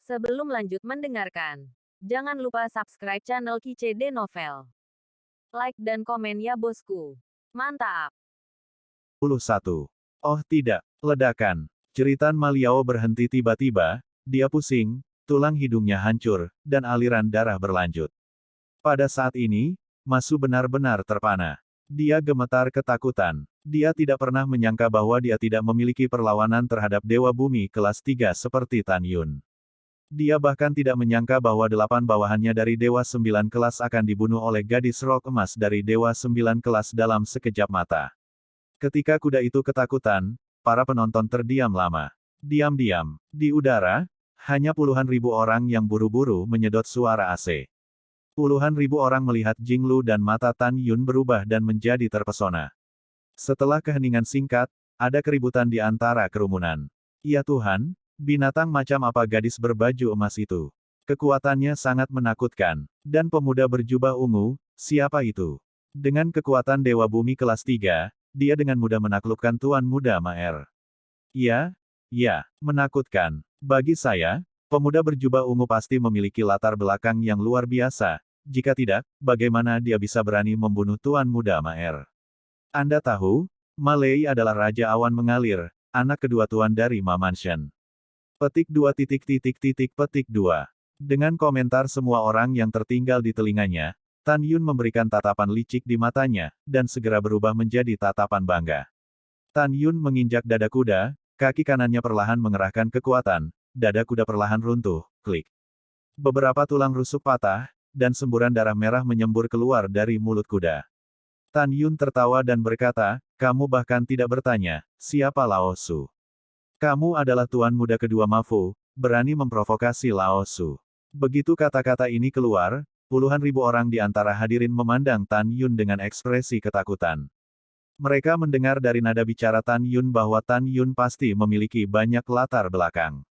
Sebelum lanjut mendengarkan, jangan lupa subscribe channel KCD Novel. Like dan komen ya bosku. Mantap. 1. Oh tidak, ledakan. Jeritan Maliao berhenti tiba-tiba, dia pusing, tulang hidungnya hancur, dan aliran darah berlanjut. Pada saat ini, Masu benar-benar terpana. Dia gemetar ketakutan. Dia tidak pernah menyangka bahwa dia tidak memiliki perlawanan terhadap Dewa Bumi kelas 3 seperti Tan Yun. Dia bahkan tidak menyangka bahwa 8 bawahannya dari Dewa 9 kelas akan dibunuh oleh gadis rok emas dari Dewa 9 kelas dalam sekejap mata. Ketika kuda itu ketakutan, para penonton terdiam lama. Diam-diam, di udara, hanya puluhan ribu orang yang buru-buru menyedot suara AC. Puluhan ribu orang melihat Jinglu dan mata Tan Yun berubah dan menjadi terpesona. Setelah keheningan singkat, ada keributan di antara kerumunan. Ya Tuhan, binatang macam apa gadis berbaju emas itu? Kekuatannya sangat menakutkan. Dan pemuda berjubah ungu, siapa itu? Dengan kekuatan Dewa Bumi kelas 3, dia dengan mudah menaklukkan Tuan Muda Maer. Ya, menakutkan. Bagi saya, pemuda berjubah ungu pasti memiliki latar belakang yang luar biasa. Jika tidak, bagaimana dia bisa berani membunuh Tuan Muda Maer? Anda tahu, Malei adalah Raja Awan Mengalir, anak kedua Tuan dari Ma Mansion. Petik 2 petik 2. Dengan komentar semua orang yang tertinggal di telinganya, Tan Yun memberikan tatapan licik di matanya, dan segera berubah menjadi tatapan bangga. Tan Yun menginjak dada kuda, kaki kanannya perlahan mengerahkan kekuatan, dada kuda perlahan runtuh, klik. Beberapa tulang rusuk patah, dan semburan darah merah menyembur keluar dari mulut kuda. Tan Yun tertawa dan berkata, kamu bahkan tidak bertanya, siapa Lao Su? Kamu adalah tuan muda kedua Mafu, berani memprovokasi Lao Su. Begitu kata-kata ini keluar, puluhan ribu orang di antara hadirin memandang Tan Yun dengan ekspresi ketakutan. Mereka mendengar dari nada bicara Tan Yun bahwa Tan Yun pasti memiliki banyak latar belakang.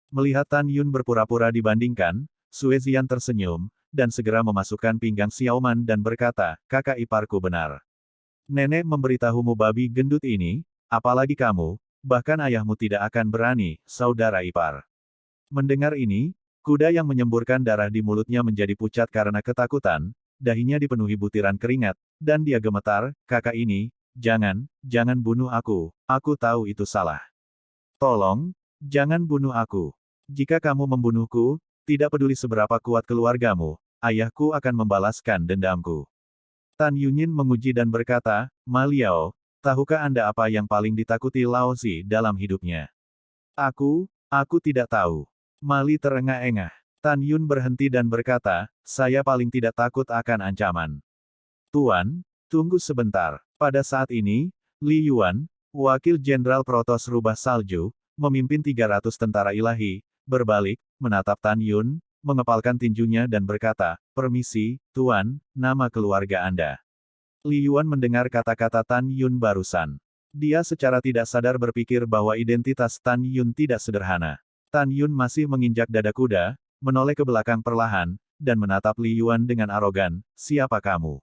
Melihat Tan Yun berpura-pura dibandingkan, Sue Zian tersenyum, dan segera memasukkan pinggang Xiaoman dan berkata, kakak iparku benar. Nenek memberitahumu babi gendut ini, apalagi kamu, bahkan ayahmu tidak akan berani, saudara ipar. Mendengar ini, kuda yang menyemburkan darah di mulutnya menjadi pucat karena ketakutan, dahinya dipenuhi butiran keringat, dan dia gemetar, kakak ini, jangan bunuh aku tahu itu salah. Tolong, jangan bunuh aku. Jika kamu membunuhku, tidak peduli seberapa kuat keluargamu, ayahku akan membalaskan dendamku. Tan Yunyin menguji dan berkata, Ma Liao, tahukah Anda apa yang paling ditakuti Lao Zi dalam hidupnya? Aku tidak tahu. Mali terengah-engah. Tan Yun berhenti dan berkata, saya paling tidak takut akan ancaman. Tuan, tunggu sebentar. Pada saat ini, Li Yuan, wakil jenderal Protos Rubah Salju, memimpin 300 tentara ilahi, berbalik, menatap Tan Yun, mengepalkan tinjunya dan berkata, permisi, Tuan, nama keluarga Anda. Li Yuan mendengar kata-kata Tan Yun barusan. Dia secara tidak sadar berpikir bahwa identitas Tan Yun tidak sederhana. Tan Yun masih menginjak dada kuda, menoleh ke belakang perlahan, dan menatap Li Yuan dengan arogan, siapa kamu?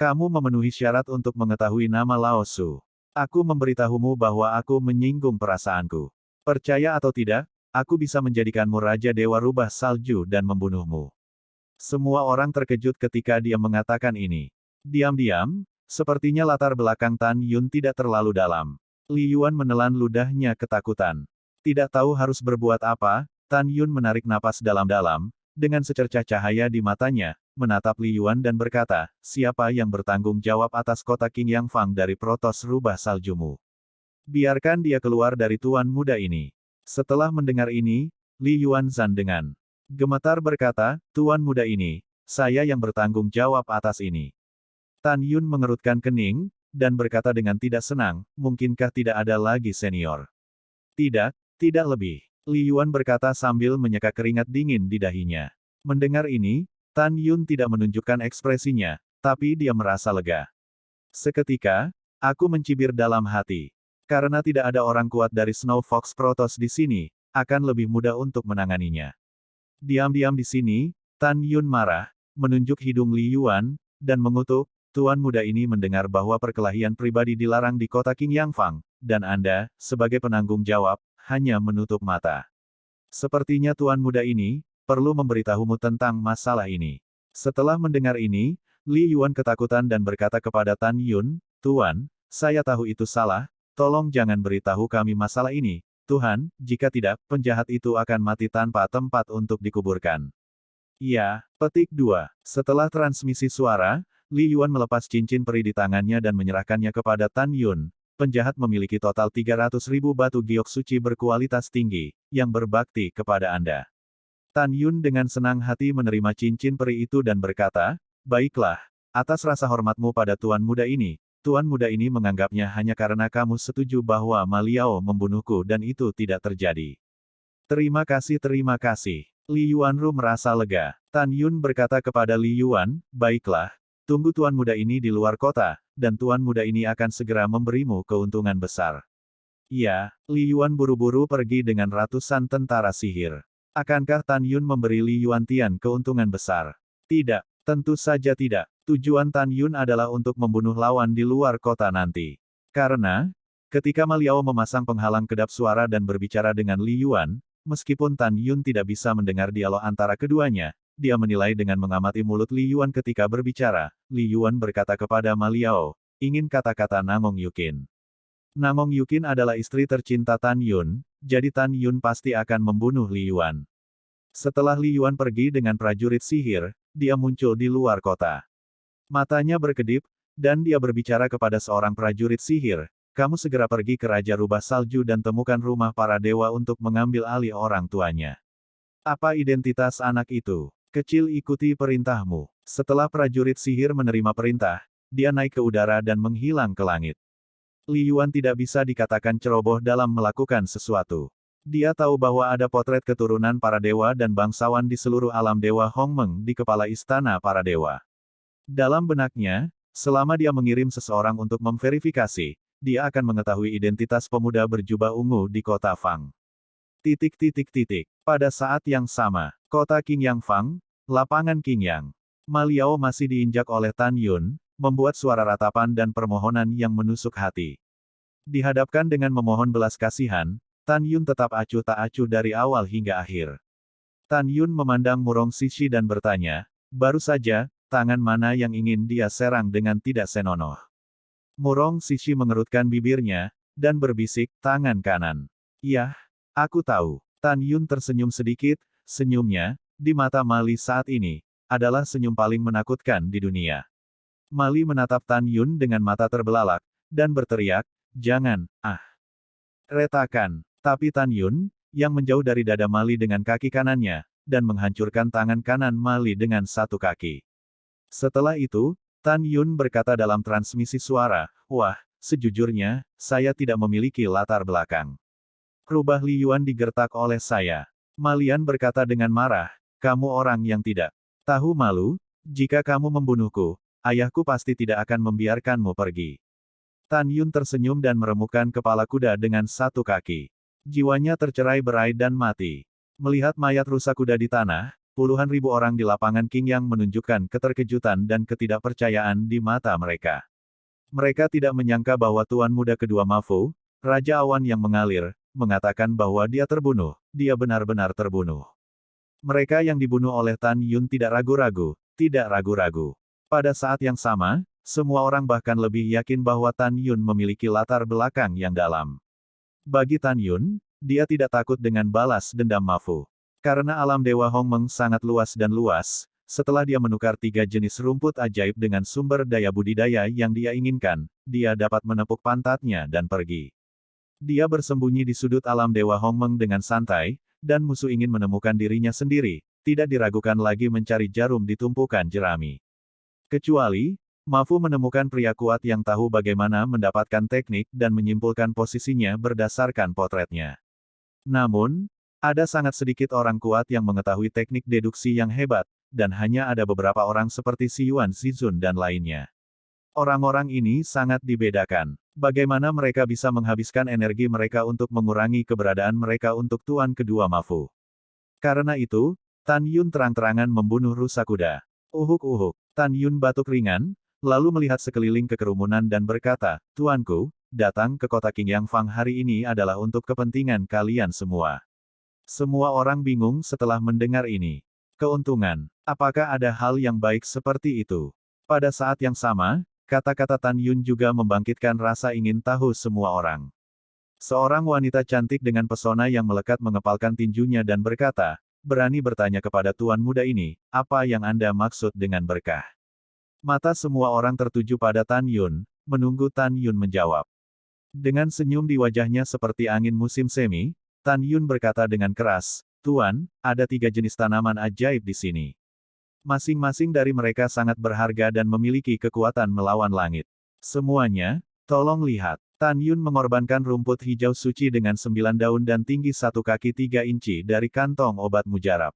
Kamu memenuhi syarat untuk mengetahui nama Lao Su. Aku memberitahumu bahwa aku menyinggung perasaanku. Percaya atau tidak, aku bisa menjadikanmu Raja Dewa Rubah Salju dan membunuhmu. Semua orang terkejut ketika dia mengatakan ini. Diam-diam, sepertinya latar belakang Tan Yun tidak terlalu dalam. Li Yuan menelan ludahnya ketakutan. Tidak tahu harus berbuat apa, Tan Yun menarik napas dalam-dalam, dengan secercah cahaya di matanya, menatap Li Yuan dan berkata, siapa yang bertanggung jawab atas kota King Yang Fang dari Protos Rubah Saljumu? Biarkan dia keluar dari tuan muda ini. Setelah mendengar ini, Li Yuan Zan dengan gemetar berkata, tuan muda ini, saya yang bertanggung jawab atas ini. Tan Yun mengerutkan kening, dan berkata dengan tidak senang, mungkinkah tidak ada lagi senior? Tidak lebih. Li Yuan berkata sambil menyeka keringat dingin di dahinya. Mendengar ini, Tan Yun tidak menunjukkan ekspresinya, tapi dia merasa lega. Seketika, aku mencibir dalam hati. Karena tidak ada orang kuat dari Snow Fox Protoss di sini, akan lebih mudah untuk menanganinya. Diam-diam di sini, Tan Yun marah, menunjuk hidung Li Yuan, dan mengutuk, tuan muda ini mendengar bahwa perkelahian pribadi dilarang di kota King Yang Fang, dan Anda, sebagai penanggung jawab, hanya menutup mata. Sepertinya tuan muda ini, perlu memberitahumu tentang masalah ini. Setelah mendengar ini, Li Yuan ketakutan dan berkata kepada Tan Yun, Tuan, saya tahu itu salah, tolong jangan beritahu kami masalah ini, Tuhan, jika tidak, penjahat itu akan mati tanpa tempat untuk dikuburkan. Iya, petik 2. Setelah transmisi suara, Li Yuan melepas cincin peri di tangannya dan menyerahkannya kepada Tan Yun. Penjahat memiliki total 300.000 batu giok suci berkualitas tinggi, yang berbakti kepada Anda. Tan Yun dengan senang hati menerima cincin peri itu dan berkata, baiklah, atas rasa hormatmu pada tuan muda ini menganggapnya hanya karena kamu setuju bahwa Ma Liao membunuhku dan itu tidak terjadi. Terima kasih, terima kasih. Li Yuanru merasa lega. Tan Yun berkata kepada Li Yuan, baiklah, tunggu tuan muda ini di luar kota, dan tuan muda ini akan segera memberimu keuntungan besar. Iya, Li Yuan buru-buru pergi dengan ratusan tentara sihir. Akankah Tan Yun memberi Li Yuantian keuntungan besar? Tidak, tentu saja tidak. Tujuan Tan Yun adalah untuk membunuh lawan di luar kota nanti. Karena, ketika Ma Liao memasang penghalang kedap suara dan berbicara dengan Li Yuan, meskipun Tan Yun tidak bisa mendengar dialog antara keduanya, dia menilai dengan mengamati mulut Li Yuan ketika berbicara. Li Yuan berkata kepada Ma Liao, ingin kata-kata Namong Yukin. Namong Yukin adalah istri tercinta Tan Yun, jadi Tan Yun pasti akan membunuh Li Yuan. Setelah Li Yuan pergi dengan prajurit sihir, dia muncul di luar kota. Matanya berkedip, dan dia berbicara kepada seorang prajurit sihir, kamu segera pergi ke Raja Rubah Salju dan temukan rumah para dewa untuk mengambil alih orang tuanya. Apa identitas anak itu? Kecil, ikuti perintahmu. Setelah prajurit sihir menerima perintah, dia naik ke udara dan menghilang ke langit. Li Yuan tidak bisa dikatakan ceroboh dalam melakukan sesuatu. Dia tahu bahwa ada potret keturunan para dewa dan bangsawan di seluruh alam dewa Hongmeng di kepala istana para dewa. Dalam benaknya, selama dia mengirim seseorang untuk memverifikasi, dia akan mengetahui identitas pemuda berjubah ungu di kota Fang. Pada saat yang sama, kota Qingyang Fang, lapangan Qingyang. Ma Liao masih diinjak oleh Tan Yun, membuat suara ratapan dan permohonan yang menusuk hati. Dihadapkan dengan memohon belas kasihan, Tan Yun tetap acuh tak acuh dari awal hingga akhir. Tan Yun memandang Murong Sishi dan bertanya, baru saja, tangan mana yang ingin dia serang dengan tidak senonoh. Murong Sishi mengerutkan bibirnya, dan berbisik, tangan kanan. Yah, aku tahu. Tan Yun tersenyum sedikit, senyumnya, di mata Mali saat ini, adalah senyum paling menakutkan di dunia. Mali menatap Tan Yun dengan mata terbelalak, dan berteriak, jangan, retakan. Tapi Tan Yun, yang menjauh dari dada Mali dengan kaki kanannya, dan menghancurkan tangan kanan Mali dengan satu kaki. Setelah itu, Tan Yun berkata dalam transmisi suara, wah, sejujurnya, saya tidak memiliki latar belakang. Rubah Li Yuan digertak oleh saya. Malian berkata dengan marah, kamu orang yang tidak tahu malu, jika kamu membunuhku, ayahku pasti tidak akan membiarkanmu pergi. Tan Yun tersenyum dan meremukkan kepala kuda dengan satu kaki. Jiwanya tercerai-berai dan mati. Melihat mayat rusa kuda di tanah, puluhan ribu orang di lapangan Qingyang menunjukkan keterkejutan dan ketidakpercayaan di mata mereka. Mereka tidak menyangka bahwa tuan muda kedua Ma Fu, Raja Awan yang mengalir, mengatakan bahwa dia terbunuh, dia benar-benar terbunuh. Mereka yang dibunuh oleh Tan Yun tidak ragu-ragu, tidak ragu-ragu. Pada saat yang sama, semua orang bahkan lebih yakin bahwa Tan Yun memiliki latar belakang yang dalam. Bagi Tan Yun, dia tidak takut dengan balas dendam Ma Fu. Karena alam Dewa Hongmeng sangat luas dan luas, setelah dia menukar 3 jenis rumput ajaib dengan sumber daya budidaya yang dia inginkan, dia dapat menepuk pantatnya dan pergi. Dia bersembunyi di sudut alam Dewa Hongmeng dengan santai, dan musuh ingin menemukan dirinya sendiri, tidak diragukan lagi mencari jarum di tumpukan jerami. Kecuali, Ma Fu menemukan pria kuat yang tahu bagaimana mendapatkan teknik dan menyimpulkan posisinya berdasarkan potretnya. Namun, ada sangat sedikit orang kuat yang mengetahui teknik deduksi yang hebat, dan hanya ada beberapa orang seperti Xi Yuan Zizun dan lainnya. Orang-orang ini sangat dibedakan. Bagaimana mereka bisa menghabiskan energi mereka untuk mengurangi keberadaan mereka untuk tuan kedua Ma Fu. Karena itu, Tan Yun terang-terangan membunuh rusa kuda. Uhuk-uhuk. Tan Yun batuk ringan, lalu melihat sekeliling ke kerumunan dan berkata, tuanku, datang ke kota Qingyang Fang hari ini adalah untuk kepentingan kalian semua. Semua orang bingung setelah mendengar ini. Keuntungan. Apakah ada hal yang baik seperti itu? Pada saat yang sama, kata-kata Tan Yun juga membangkitkan rasa ingin tahu semua orang. Seorang wanita cantik dengan pesona yang melekat mengepalkan tinjunya dan berkata, berani bertanya kepada tuan muda ini, apa yang Anda maksud dengan berkah? Mata semua orang tertuju pada Tan Yun, menunggu Tan Yun menjawab. Dengan senyum di wajahnya seperti angin musim semi, Tan Yun berkata dengan keras, Tuan, ada 3 jenis tanaman ajaib di sini. Masing-masing dari mereka sangat berharga dan memiliki kekuatan melawan langit. Semuanya, tolong lihat. Tan Yun mengorbankan rumput hijau suci dengan 9 daun dan tinggi 1 kaki 3 inci dari kantong obat mujarab.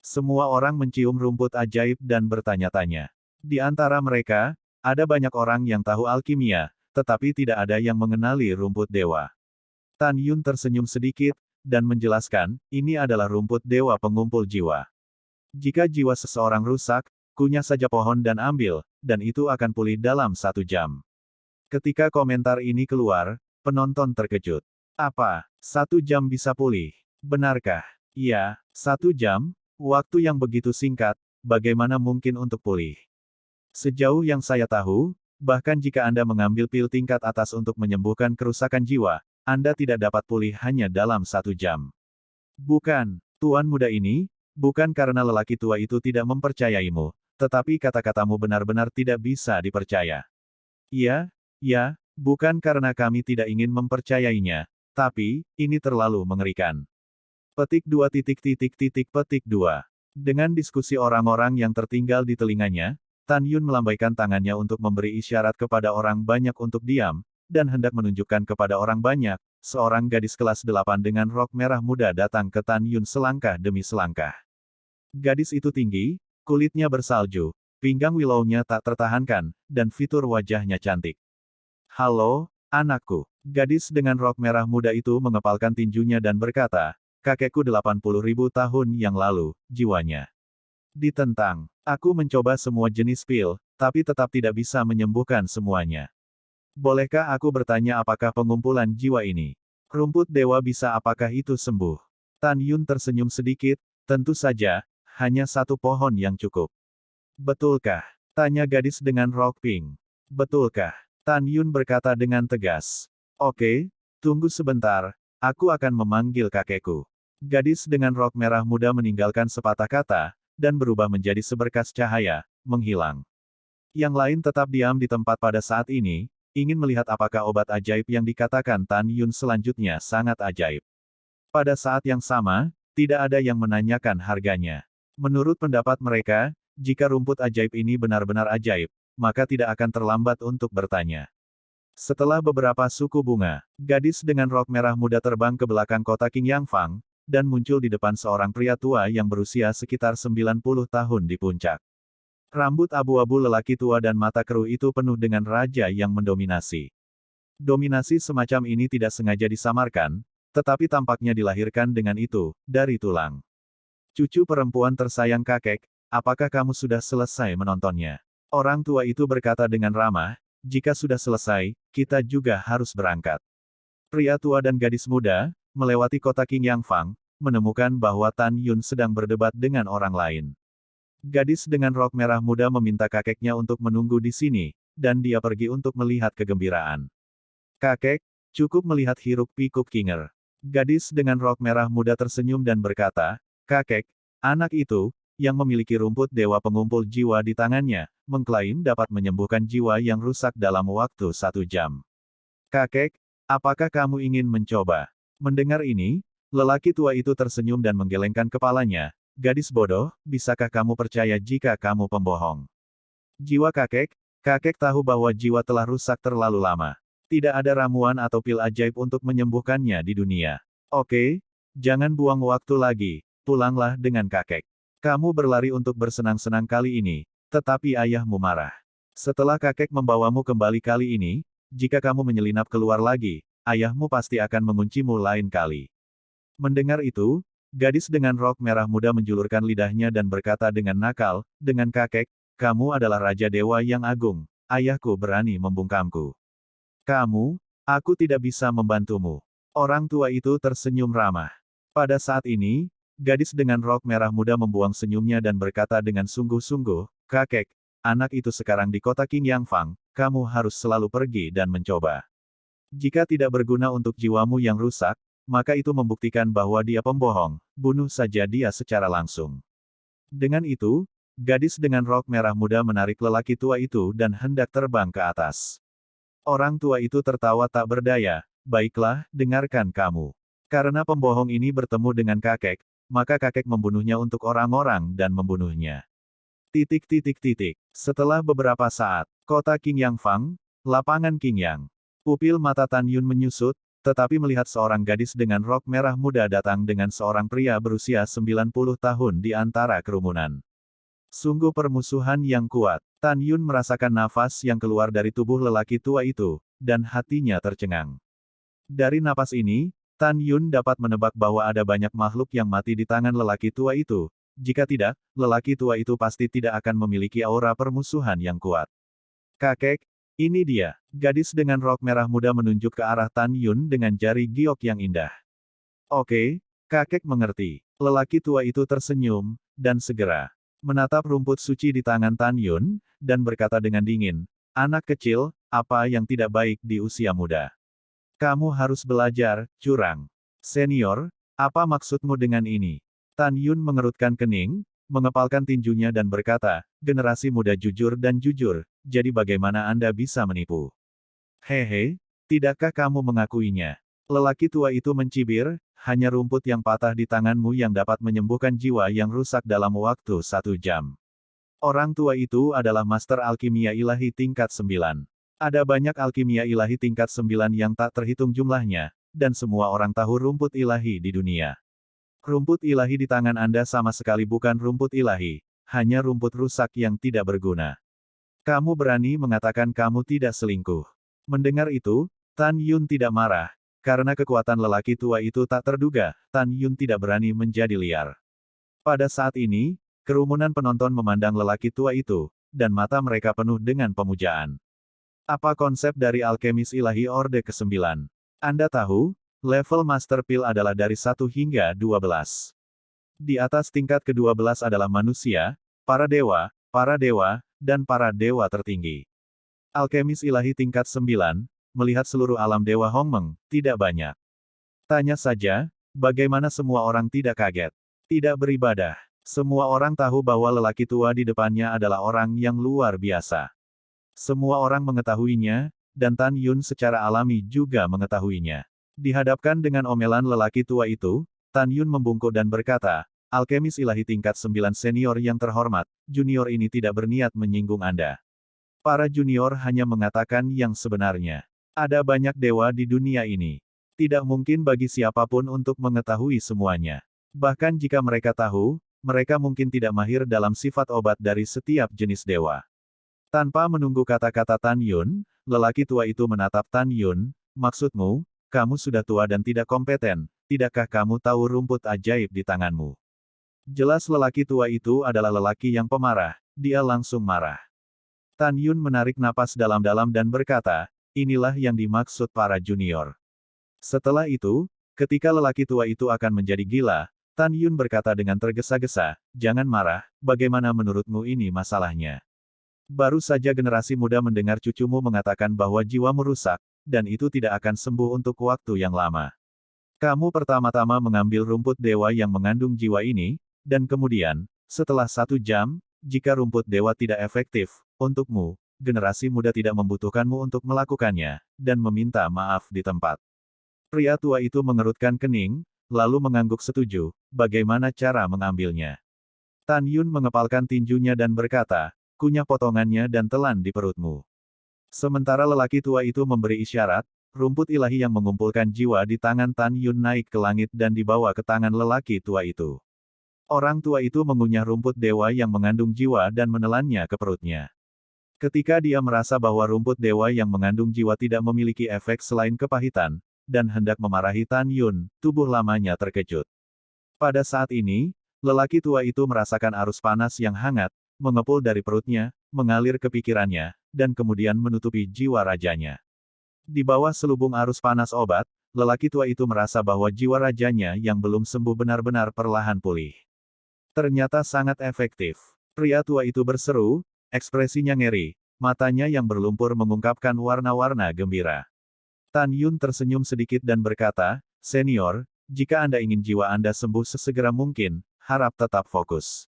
Semua orang mencium rumput ajaib dan bertanya-tanya. Di antara mereka, ada banyak orang yang tahu alkimia, tetapi tidak ada yang mengenali rumput dewa. Tan Yun tersenyum sedikit, dan menjelaskan, ini adalah rumput dewa pengumpul jiwa. Jika jiwa seseorang rusak, kunyah saja pohon dan ambil, dan itu akan pulih dalam 1 jam. Ketika komentar ini keluar, penonton terkejut. Apa, 1 jam bisa pulih? Benarkah? Iya, 1 jam, waktu yang begitu singkat, bagaimana mungkin untuk pulih? Sejauh yang saya tahu, bahkan jika Anda mengambil pil tingkat atas untuk menyembuhkan kerusakan jiwa, Anda tidak dapat pulih hanya dalam 1 jam. Bukan, tuan muda ini, bukan karena lelaki tua itu tidak mempercayaimu, tetapi kata-katamu benar-benar tidak bisa dipercaya. Iya, ya, bukan karena kami tidak ingin mempercayainya, tapi, ini terlalu mengerikan. Petik 2 petik 2. Dengan diskusi orang-orang yang tertinggal di telinganya, Tan Yun melambaikan tangannya untuk memberi isyarat kepada orang banyak untuk diam, dan hendak menunjukkan kepada orang banyak, seorang gadis kelas 8 dengan rok merah muda datang ke Tan Yun selangkah demi selangkah. Gadis itu tinggi, kulitnya bersalju, pinggang Willownya tak tertahankan, dan fitur wajahnya cantik. Halo, anakku. Gadis dengan rok merah muda itu mengepalkan tinjunya dan berkata, kakekku 80.000 tahun yang lalu, jiwanya ditentang. Aku mencoba semua jenis pil, tapi tetap tidak bisa menyembuhkan semuanya. Bolehkah aku bertanya apakah pengumpulan jiwa ini? Rumput dewa bisa apakah itu sembuh? Tan Yun tersenyum sedikit, tentu saja, hanya 1 pohon yang cukup. Betulkah? Tanya gadis dengan rok pink. Betulkah? Tan Yun berkata dengan tegas. Oke, tunggu sebentar, aku akan memanggil kakekku. Gadis dengan rok merah muda meninggalkan sepatah kata, dan berubah menjadi seberkas cahaya, menghilang. Yang lain tetap diam di tempat pada saat ini, ingin melihat apakah obat ajaib yang dikatakan Tan Yun selanjutnya sangat ajaib. Pada saat yang sama, tidak ada yang menanyakan harganya. Menurut pendapat mereka, jika rumput ajaib ini benar-benar ajaib, maka tidak akan terlambat untuk bertanya. Setelah beberapa suku bunga, gadis dengan rok merah muda terbang ke belakang kota King Yang Fang, dan muncul di depan seorang pria tua yang berusia sekitar 90 tahun di puncak. Rambut abu-abu lelaki tua dan mata keruh itu penuh dengan raja yang mendominasi. Dominasi semacam ini tidak sengaja disamarkan, tetapi tampaknya dilahirkan dengan itu, dari tulang. Cucu perempuan tersayang kakek, apakah kamu sudah selesai menontonnya? Orang tua itu berkata dengan ramah, jika sudah selesai, kita juga harus berangkat. Pria tua dan gadis muda, melewati kota King Yang Fang, menemukan bahwa Tan Yun sedang berdebat dengan orang lain. Gadis dengan rok merah muda meminta kakeknya untuk menunggu di sini, dan dia pergi untuk melihat kegembiraan. Kakek, cukup melihat hiruk-pikuk Kinger. Gadis dengan rok merah muda tersenyum dan berkata, kakek, anak itu, yang memiliki rumput dewa pengumpul jiwa di tangannya, mengklaim dapat menyembuhkan jiwa yang rusak dalam waktu 1 jam. Kakek, apakah kamu ingin mencoba? Mendengar ini, lelaki tua itu tersenyum dan menggelengkan kepalanya. Gadis bodoh, bisakah kamu percaya jika kamu pembohong? Jiwa kakek, kakek tahu bahwa jiwa telah rusak terlalu lama. Tidak ada ramuan atau pil ajaib untuk menyembuhkannya di dunia. Oke, jangan buang waktu lagi, pulanglah dengan kakek. Kamu berlari untuk bersenang-senang kali ini, tetapi ayahmu marah. Setelah kakek membawamu kembali kali ini, jika kamu menyelinap keluar lagi, ayahmu pasti akan menguncimu lain kali. Mendengar itu, gadis dengan rok merah muda menjulurkan lidahnya dan berkata dengan nakal, dengan kakek, kamu adalah Raja Dewa yang agung, ayahku berani membungkamku. Kamu, aku tidak bisa membantumu. Orang tua itu tersenyum ramah. Pada saat ini, gadis dengan rok merah muda membuang senyumnya dan berkata dengan sungguh-sungguh, "Kakek, anak itu sekarang di kota King Yang Fang, kamu harus selalu pergi dan mencoba. Jika tidak berguna untuk jiwamu yang rusak, maka itu membuktikan bahwa dia pembohong, bunuh saja dia secara langsung." Dengan itu, gadis dengan rok merah muda menarik lelaki tua itu dan hendak terbang ke atas. Orang tua itu tertawa tak berdaya, "Baiklah, dengarkan kamu. Karena pembohong ini bertemu dengan kakek, maka kakek membunuhnya untuk orang-orang dan membunuhnya." Titik titik titik. Setelah beberapa saat, kota King Yang Fang, lapangan King Yang. Pupil mata Tan Yun menyusut, tetapi melihat seorang gadis dengan rok merah muda datang dengan seorang pria berusia 90 tahun di antara kerumunan. Sungguh permusuhan yang kuat. Tan Yun merasakan nafas yang keluar dari tubuh lelaki tua itu, dan hatinya tercengang. Dari napas ini, Tan Yun dapat menebak bahwa ada banyak makhluk yang mati di tangan lelaki tua itu. Jika tidak, lelaki tua itu pasti tidak akan memiliki aura permusuhan yang kuat. "Kakek, ini dia." Gadis dengan rok merah muda menunjuk ke arah Tan Yun dengan jari giok yang indah. "Oke, kakek mengerti." Lelaki tua itu tersenyum, dan segera menatap rumput suci di tangan Tan Yun, dan berkata dengan dingin, "Anak kecil, apa yang tidak baik di usia muda? Kamu harus belajar, curang. Senior, apa maksudmu dengan ini?" Tan Yun mengerutkan kening, mengepalkan tinjunya dan berkata, "Generasi muda jujur dan jujur, jadi bagaimana Anda bisa menipu? Hehe, tidakkah kamu mengakuinya?" Lelaki tua itu mencibir, "Hanya rumput yang patah di tanganmu yang dapat menyembuhkan jiwa yang rusak dalam waktu 1 jam. Orang tua itu adalah Master Alkimia Ilahi tingkat 9. Ada banyak alkimia ilahi tingkat 9 yang tak terhitung jumlahnya, dan semua orang tahu rumput ilahi di dunia. Rumput ilahi di tangan Anda sama sekali bukan rumput ilahi, hanya rumput rusak yang tidak berguna. Kamu berani mengatakan kamu tidak selingkuh." Mendengar itu, Tan Yun tidak marah, karena kekuatan lelaki tua itu tak terduga. Tan Yun tidak berani menjadi liar. Pada saat ini, kerumunan penonton memandang lelaki tua itu, dan mata mereka penuh dengan pemujaan. Apa konsep dari alkemis ilahi Orde ke-9? Anda tahu, level Master Pil adalah dari 1 hingga 12. Di atas tingkat ke-12 adalah manusia, para dewa, dan para dewa tertinggi. Alkemis ilahi tingkat 9, melihat seluruh alam dewa Hongmeng, tidak banyak. Tanya saja, bagaimana semua orang tidak kaget? Tidak beribadah. Semua orang tahu bahwa lelaki tua di depannya adalah orang yang luar biasa. Semua orang mengetahuinya, dan Tan Yun secara alami juga mengetahuinya. Dihadapkan dengan omelan lelaki tua itu, Tan Yun membungkuk dan berkata, "Alkemis ilahi tingkat 9 senior yang terhormat, junior ini tidak berniat menyinggung Anda. Para junior hanya mengatakan yang sebenarnya. Ada banyak dewa di dunia ini. Tidak mungkin bagi siapapun untuk mengetahui semuanya. Bahkan jika mereka tahu, mereka mungkin tidak mahir dalam sifat obat dari setiap jenis dewa." Tanpa menunggu kata-kata Tan Yun, lelaki tua itu menatap Tan Yun, "Maksudmu, kamu sudah tua dan tidak kompeten, tidakkah kamu tahu rumput ajaib di tanganmu?" Jelas lelaki tua itu adalah lelaki yang pemarah, dia langsung marah. Tan Yun menarik napas dalam-dalam dan berkata, "Inilah yang dimaksud para junior." Setelah itu, ketika lelaki tua itu akan menjadi gila, Tan Yun berkata dengan tergesa-gesa, "Jangan marah, bagaimana menurutmu ini masalahnya? Baru saja generasi muda mendengar cucumu mengatakan bahwa jiwamu rusak, dan itu tidak akan sembuh untuk waktu yang lama. Kamu pertama-tama mengambil rumput dewa yang mengandung jiwa ini, dan kemudian, setelah 1 jam, jika rumput dewa tidak efektif, untukmu, generasi muda tidak membutuhkanmu untuk melakukannya, dan meminta maaf di tempat." Pria tua itu mengerutkan kening, lalu mengangguk setuju, "Bagaimana cara mengambilnya?" Tan Yun mengepalkan tinjunya dan berkata, "Kunyah potongannya dan telan di perutmu." Sementara lelaki tua itu memberi isyarat, rumput ilahi yang mengumpulkan jiwa di tangan Tan Yun naik ke langit dan dibawa ke tangan lelaki tua itu. Orang tua itu mengunyah rumput dewa yang mengandung jiwa dan menelannya ke perutnya. Ketika dia merasa bahwa rumput dewa yang mengandung jiwa tidak memiliki efek selain kepahitan, dan hendak memarahi Tan Yun, tubuh lamanya terkejut. Pada saat ini, lelaki tua itu merasakan arus panas yang hangat, mengepul dari perutnya, mengalir ke pikirannya, dan kemudian menutupi jiwa rajanya. Di bawah selubung arus panas obat, lelaki tua itu merasa bahwa jiwa rajanya yang belum sembuh benar-benar perlahan pulih. Ternyata sangat efektif. Pria tua itu berseru, ekspresinya ngeri, matanya yang berlumpur mengungkapkan warna-warna gembira. Tan Yun tersenyum sedikit dan berkata, "Senior, jika Anda ingin jiwa Anda sembuh sesegera mungkin, harap tetap fokus.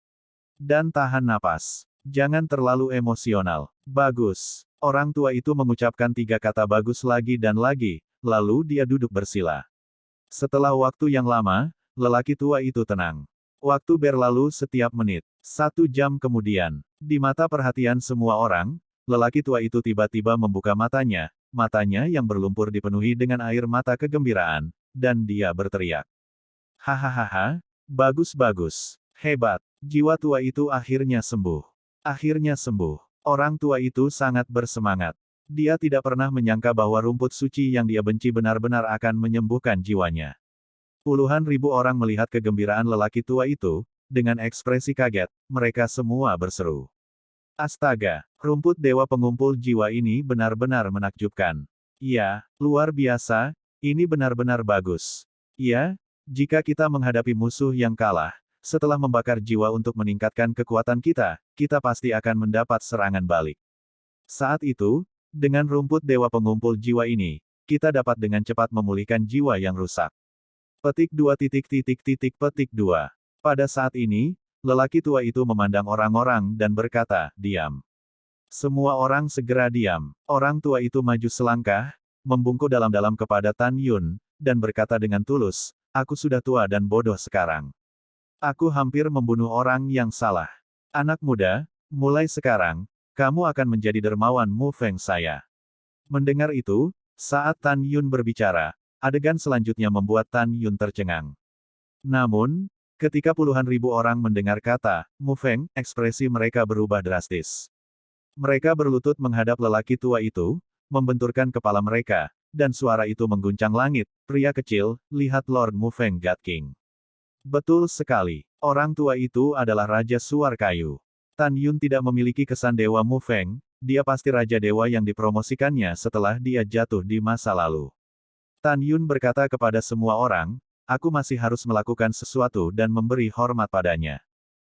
Dan tahan napas. Jangan terlalu emosional." "Bagus." Orang tua itu mengucapkan 3 kata bagus lagi dan lagi, lalu dia duduk bersila. Setelah waktu yang lama, lelaki tua itu tenang. Waktu berlalu setiap menit. 1 jam kemudian, di mata perhatian semua orang, lelaki tua itu tiba-tiba membuka matanya yang berlumpur dipenuhi dengan air mata kegembiraan, dan dia berteriak. "Hahaha, bagus-bagus. Hebat. Jiwa tua itu akhirnya sembuh. Akhirnya sembuh." Orang tua itu sangat bersemangat. Dia tidak pernah menyangka bahwa rumput suci yang dia benci benar-benar akan menyembuhkan jiwanya. Puluhan ribu orang melihat kegembiraan lelaki tua itu, dengan ekspresi kaget, mereka semua berseru. "Astaga, rumput dewa pengumpul jiwa ini benar-benar menakjubkan. Ya, luar biasa, ini benar-benar bagus. Ya, jika kita menghadapi musuh yang kalah, setelah membakar jiwa untuk meningkatkan kekuatan kita, kita pasti akan mendapat serangan balik. Saat itu, dengan rumput dewa pengumpul jiwa ini, kita dapat dengan cepat memulihkan jiwa yang rusak." Petik 2. Pada saat ini, lelaki tua itu memandang orang-orang dan berkata, "Diam." Semua orang segera diam. Orang tua itu maju selangkah, membungkuk dalam-dalam kepada Tan Yun, dan berkata dengan tulus, "Aku sudah tua dan bodoh sekarang. Aku hampir membunuh orang yang salah. Anak muda, mulai sekarang, kamu akan menjadi dermawan Mu Feng saya." Mendengar itu, saat Tan Yun berbicara, adegan selanjutnya membuat Tan Yun tercengang. Namun, ketika puluhan ribu orang mendengar kata Mu Feng, ekspresi mereka berubah drastis. Mereka berlutut menghadap lelaki tua itu, membenturkan kepala mereka, dan suara itu mengguncang langit. "Pria kecil, lihat Lord Mu Feng God King." Betul sekali. Orang tua itu adalah Raja Suar Kayu. Tan Yun tidak memiliki kesan Dewa Mu Feng, dia pasti Raja Dewa yang dipromosikannya setelah dia jatuh di masa lalu. Tan Yun berkata kepada semua orang, "Aku masih harus melakukan sesuatu dan memberi hormat padanya."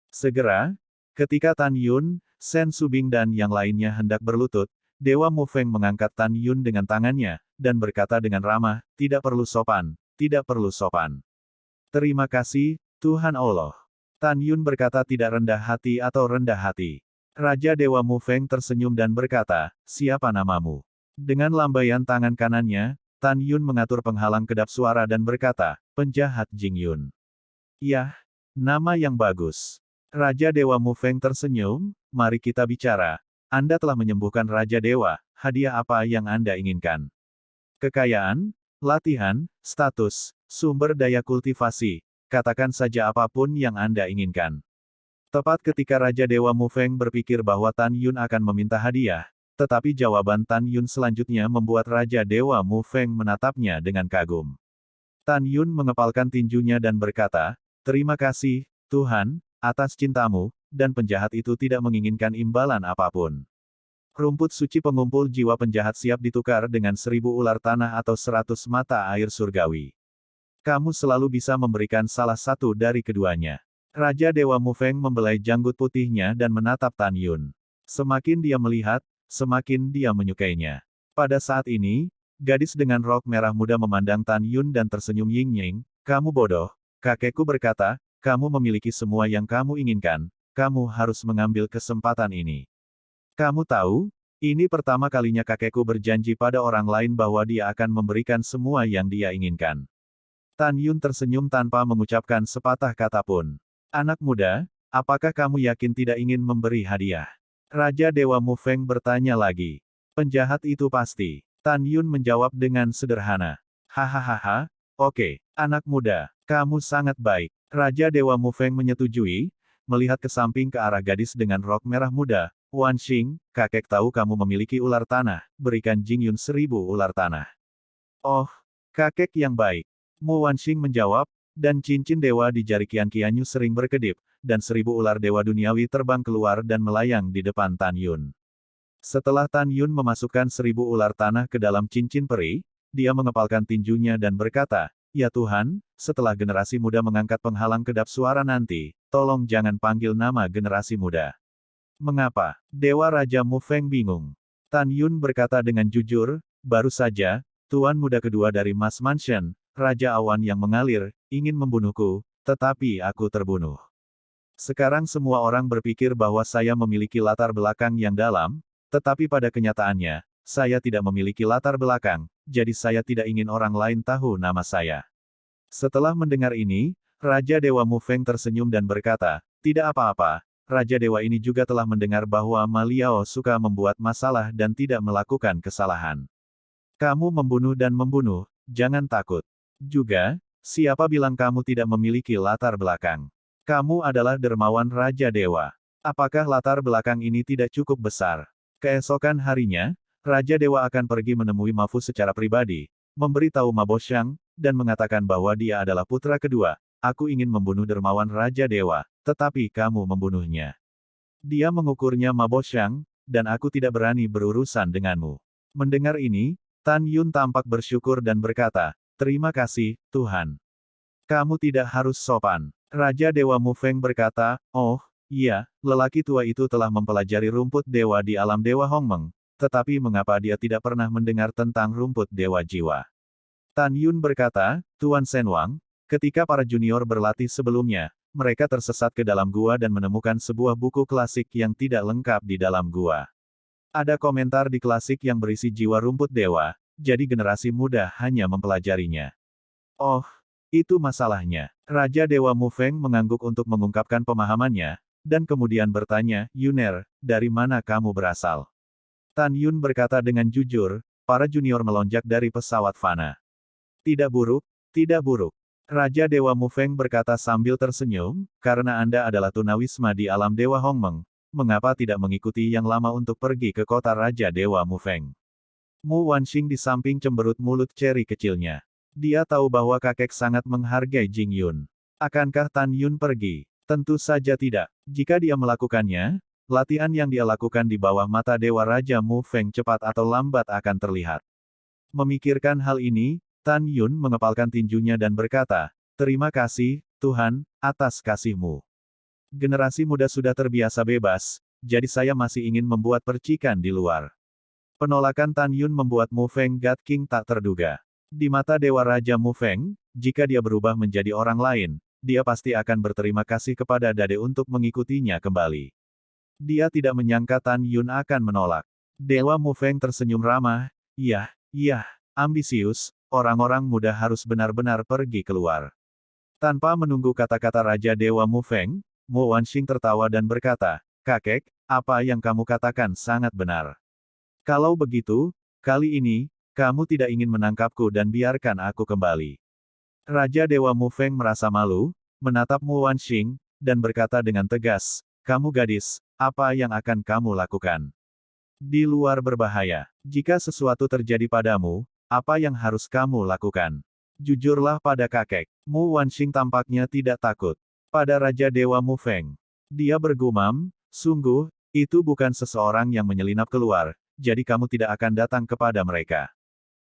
Segera, ketika Tan Yun, Sen Subing dan yang lainnya hendak berlutut, Dewa Mu Feng mengangkat Tan Yun dengan tangannya, dan berkata dengan ramah, "Tidak perlu sopan, tidak perlu sopan. Terima kasih, Tuhan Allah." Tan Yun berkata tidak rendah hati atau rendah hati. Raja Dewa Mu Feng tersenyum dan berkata, "Siapa namamu?" Dengan lambaian tangan kanannya, Tan Yun mengatur penghalang kedap suara dan berkata, "Penjahat Jing Yun." "Yah, nama yang bagus." Raja Dewa Mu Feng tersenyum, "Mari kita bicara. Anda telah menyembuhkan Raja Dewa, hadiah apa yang Anda inginkan? Kekayaan, latihan, status, sumber daya kultivasi, katakan saja apapun yang Anda inginkan." Tepat ketika Raja Dewa Mu Feng berpikir bahwa Tan Yun akan meminta hadiah, tetapi jawaban Tan Yun selanjutnya membuat Raja Dewa Mu Feng menatapnya dengan kagum. Tan Yun mengepalkan tinjunya dan berkata, "Terima kasih, Tuhan, atas cintamu," dan penjahat itu tidak menginginkan imbalan apapun. Rumput suci pengumpul jiwa penjahat siap ditukar dengan 1000 ular tanah atau 100 mata air surgawi. Kamu selalu bisa memberikan salah satu dari keduanya. Raja Dewa Mu Feng membelai janggut putihnya dan menatap Tan Yun. Semakin dia melihat, semakin dia menyukainya. Pada saat ini, gadis dengan rok merah muda memandang Tan Yun dan tersenyum ying-ying. "Kamu bodoh," kakekku berkata, "kamu memiliki semua yang kamu inginkan, kamu harus mengambil kesempatan ini." Kamu tahu, ini pertama kalinya kakekku berjanji pada orang lain bahwa dia akan memberikan semua yang dia inginkan. Tan Yun tersenyum tanpa mengucapkan sepatah kata pun. "Anak muda, apakah kamu yakin tidak ingin memberi hadiah?" Raja Dewa Mu Feng bertanya lagi. "Penjahat itu pasti." Tan Yun menjawab dengan sederhana. "Hahaha, oke, anak muda, kamu sangat baik." Raja Dewa Mu Feng menyetujui, melihat ke samping ke arah gadis dengan rok merah muda. "Wan Xing, kakek tahu kamu memiliki ular tanah, berikan Jing Yun 1000 ular tanah." "Oh, kakek yang baik." Mu Wanxing menjawab, dan cincin dewa di jari Qian Qianyu sering berkedip, dan 1000 ular dewa duniawi terbang keluar dan melayang di depan Tan Yun. Setelah Tan Yun memasukkan 1000 ular tanah ke dalam cincin peri, dia mengepalkan tinjunya dan berkata, "Ya Tuhan, setelah generasi muda mengangkat penghalang kedap suara nanti, tolong jangan panggil nama generasi muda." Mengapa? Dewa Raja Mu Feng bingung. Tan Yun berkata dengan jujur, "Baru saja, Tuan muda kedua dari Mas Mansion, Raja Awan yang mengalir, ingin membunuhku, tetapi aku terbunuh. Sekarang semua orang berpikir bahwa saya memiliki latar belakang yang dalam, tetapi pada kenyataannya, saya tidak memiliki latar belakang, jadi saya tidak ingin orang lain tahu nama saya." Setelah mendengar ini, Raja Dewa Mu Feng tersenyum dan berkata, "Tidak apa-apa, Raja Dewa ini juga telah mendengar bahwa Ma Liao suka membuat masalah dan tidak melakukan kesalahan. Kamu membunuh dan membunuh, jangan takut. Juga, siapa bilang kamu tidak memiliki latar belakang? Kamu adalah dermawan Raja Dewa. Apakah latar belakang ini tidak cukup besar?" Keesokan harinya, Raja Dewa akan pergi menemui Ma Fu secara pribadi, memberitahu Ma Boshang, dan mengatakan bahwa dia adalah putra kedua. "Aku ingin membunuh dermawan Raja Dewa, tetapi kamu membunuhnya. Dia mengukurnya Ma Boshang, dan aku tidak berani berurusan denganmu." Mendengar ini, Tan Yun tampak bersyukur dan berkata, "Terima kasih, Tuhan. Kamu tidak harus sopan." Raja Dewa Mu Feng berkata, "Oh, iya, lelaki tua itu telah mempelajari rumput dewa di alam Dewa Hongmeng, tetapi mengapa dia tidak pernah mendengar tentang rumput dewa jiwa?" Tan Yun berkata, "Tuan Senwang, ketika para junior berlatih sebelumnya, mereka tersesat ke dalam gua dan menemukan sebuah buku klasik yang tidak lengkap di dalam gua. Ada komentar di klasik yang berisi jiwa rumput dewa, jadi generasi muda hanya mempelajarinya." "Oh, itu masalahnya." Raja Dewa Mu Feng mengangguk untuk mengungkapkan pemahamannya, dan kemudian bertanya, "Yuner, dari mana kamu berasal?" Tan Yun berkata dengan jujur, "Para junior melonjak dari pesawat Fana." "Tidak buruk, tidak buruk." Raja Dewa Mu Feng berkata sambil tersenyum, "Karena Anda adalah tunawisma di alam Dewa Hongmeng, mengapa tidak mengikuti yang lama untuk pergi ke kota Raja Dewa Mu Feng?" Mu Wanxing di samping cemberut mulut ceri kecilnya. Dia tahu bahwa kakek sangat menghargai Jing Yun. Akankah Tan Yun pergi? Tentu saja tidak. Jika dia melakukannya, latihan yang dia lakukan di bawah mata Dewa Raja Mu Feng cepat atau lambat akan terlihat. Memikirkan hal ini, Tan Yun mengepalkan tinjunya dan berkata, "Terima kasih, Tuhan, atas kasih-Mu. Generasi muda sudah terbiasa bebas, jadi saya masih ingin membuat percikan di luar." Penolakan Tan Yun membuat Mu Feng God King tak terduga. Di mata Dewa Raja Mu Feng, jika dia berubah menjadi orang lain, dia pasti akan berterima kasih kepada Dade untuk mengikutinya kembali. Dia tidak menyangka Tan Yun akan menolak. Dewa Mu Feng tersenyum ramah, "Iya, iya, ambisius, orang-orang muda harus benar-benar pergi keluar." Tanpa menunggu kata-kata Raja Dewa Mu Feng, Mu Wanxing tertawa dan berkata, "Kakek, apa yang kamu katakan sangat benar. Kalau begitu, kali ini, kamu tidak ingin menangkapku dan biarkan aku kembali." Raja Dewa Mu Feng merasa malu, menatap Mu Wanxing, dan berkata dengan tegas, "Kamu gadis, apa yang akan kamu lakukan? Di luar berbahaya. Jika sesuatu terjadi padamu, apa yang harus kamu lakukan? Jujurlah pada kakek." Mu Wanxing tampaknya tidak takut pada Raja Dewa Mu Feng. Dia bergumam, "Sungguh, itu bukan seseorang yang menyelinap keluar, jadi kamu tidak akan datang kepada mereka.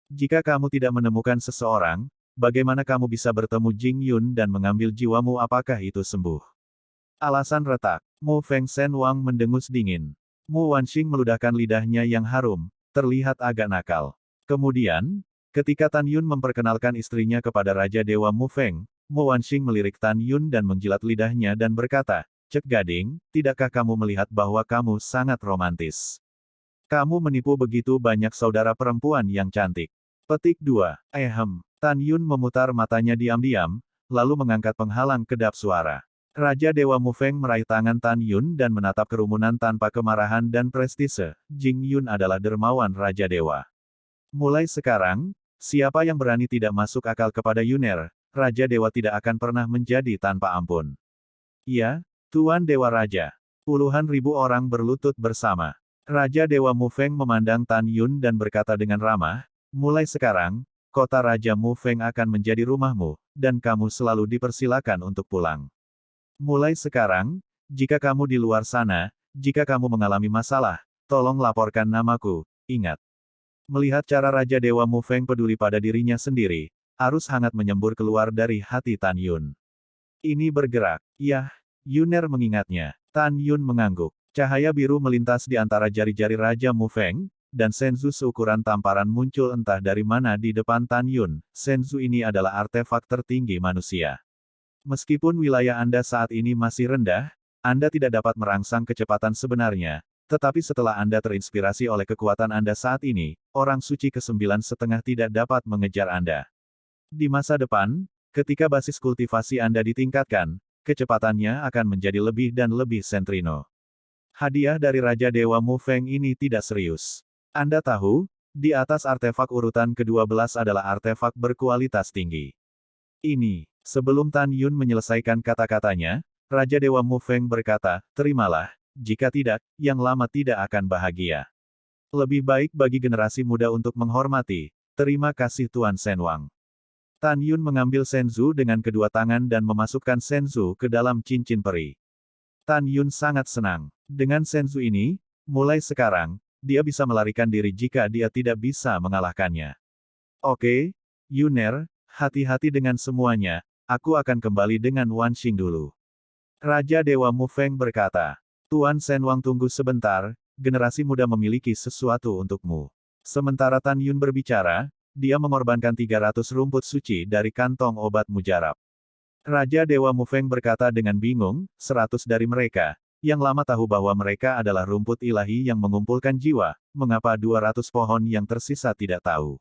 Jika kamu tidak menemukan seseorang, bagaimana kamu bisa bertemu Jing Yun dan mengambil jiwamu? Apakah itu sembuh?" Alasan retak. Mu Feng Sen Wang mendengus dingin. Mu Wanxing meludahkan lidahnya yang harum, terlihat agak nakal. Kemudian, ketika Tan Yun memperkenalkan istrinya kepada Raja Dewa Mu Feng, Mu Wanxing melirik Tan Yun dan menjilat lidahnya dan berkata, "Cek Gading, tidakkah kamu melihat bahwa kamu sangat romantis? Kamu menipu begitu banyak saudara perempuan yang cantik." Petik 2. Tan Yun memutar matanya diam-diam, lalu mengangkat penghalang kedap suara. Raja Dewa Mu Feng meraih tangan Tan Yun dan menatap kerumunan tanpa kemarahan dan prestise. Jing Yun adalah dermawan Raja Dewa. Mulai sekarang, siapa yang berani tidak masuk akal kepada Yuner, Raja Dewa tidak akan pernah menjadi tanpa ampun. "Ya, Tuan Dewa Raja." Puluhan ribu orang berlutut bersama. Raja Dewa Mu Feng memandang Tan Yun dan berkata dengan ramah, "Mulai sekarang, kota Raja Mu Feng akan menjadi rumahmu, dan kamu selalu dipersilakan untuk pulang. Mulai sekarang, jika kamu di luar sana, jika kamu mengalami masalah, tolong laporkan namaku, ingat." Melihat cara Raja Dewa Mu Feng peduli pada dirinya sendiri, arus hangat menyembur keluar dari hati Tan Yun. Ini bergerak. Yah, Yuner mengingatnya. Tan Yun mengangguk. Cahaya biru melintas di antara jari-jari Raja Mu Feng, dan senzu seukuran tamparan muncul entah dari mana di depan Tan Yun. Senzu ini adalah artefak tertinggi manusia. Meskipun wilayah Anda saat ini masih rendah, Anda tidak dapat merangsang kecepatan sebenarnya, tetapi setelah Anda terinspirasi oleh kekuatan Anda saat ini, orang suci ke-9,5 tidak dapat mengejar Anda. Di masa depan, ketika basis kultivasi Anda ditingkatkan, kecepatannya akan menjadi lebih dan lebih sentrino. Hadiah dari Raja Dewa Mu Feng ini tidak serius. Anda tahu, di atas artefak urutan ke-12 adalah artefak berkualitas tinggi. Ini, sebelum Tan Yun menyelesaikan kata-katanya, Raja Dewa Mu Feng berkata, terimalah, jika tidak, yang lama tidak akan bahagia. Lebih baik bagi generasi muda untuk menghormati, terima kasih Tuan Senwang. Tan Yun mengambil senzu dengan kedua tangan dan memasukkan senzu ke dalam cincin peri. Tan Yun sangat senang. Dengan senzu ini, mulai sekarang, dia bisa melarikan diri jika dia tidak bisa mengalahkannya. Oke, Yuner, hati-hati dengan semuanya, aku akan kembali dengan Wan Xing dulu. Raja Dewa Mu Feng berkata, Tuan Senwang tunggu sebentar, generasi muda memiliki sesuatu untukmu. Sementara Tan Yun berbicara, dia mengorbankan 300 rumput suci dari kantong obat mujarab. Raja Dewa Mu Feng berkata dengan bingung, 100 dari mereka, yang lama tahu bahwa mereka adalah rumput ilahi yang mengumpulkan jiwa, mengapa 200 pohon yang tersisa tidak tahu.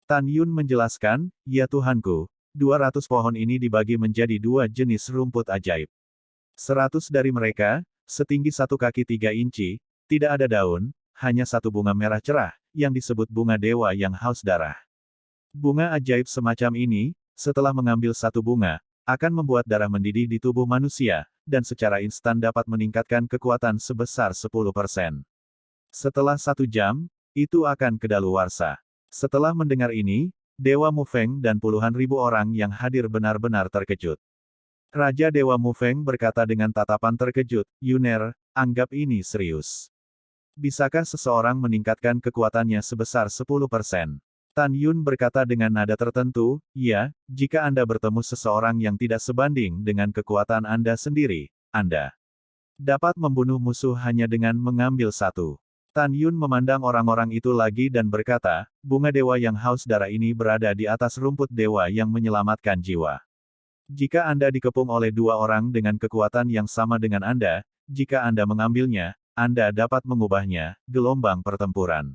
Tan Yun menjelaskan, ya Tuhanku, 200 pohon ini dibagi menjadi 2 jenis rumput ajaib. 100 dari mereka, setinggi 1 kaki 3 inci, tidak ada daun, hanya satu bunga merah cerah, yang disebut bunga dewa yang haus darah. Bunga ajaib semacam ini, setelah mengambil satu bunga, akan membuat darah mendidih di tubuh manusia, dan secara instan dapat meningkatkan kekuatan sebesar 10%. Setelah 1 jam, itu akan kedaluarsa. Setelah mendengar ini, Dewa Mu Feng dan puluhan ribu orang yang hadir benar-benar terkejut. Raja Dewa Mu Feng berkata dengan tatapan terkejut, Yuner, anggap ini serius. Bisakah seseorang meningkatkan kekuatannya sebesar 10%? Tan Yun berkata dengan nada tertentu, ya, jika Anda bertemu seseorang yang tidak sebanding dengan kekuatan Anda sendiri, Anda dapat membunuh musuh hanya dengan mengambil satu. Tan Yun memandang orang-orang itu lagi dan berkata, bunga dewa yang haus darah ini berada di atas rumput dewa yang menyelamatkan jiwa. Jika Anda dikepung oleh 2 orang dengan kekuatan yang sama dengan Anda, jika Anda mengambilnya, Anda dapat mengubahnya, gelombang pertempuran.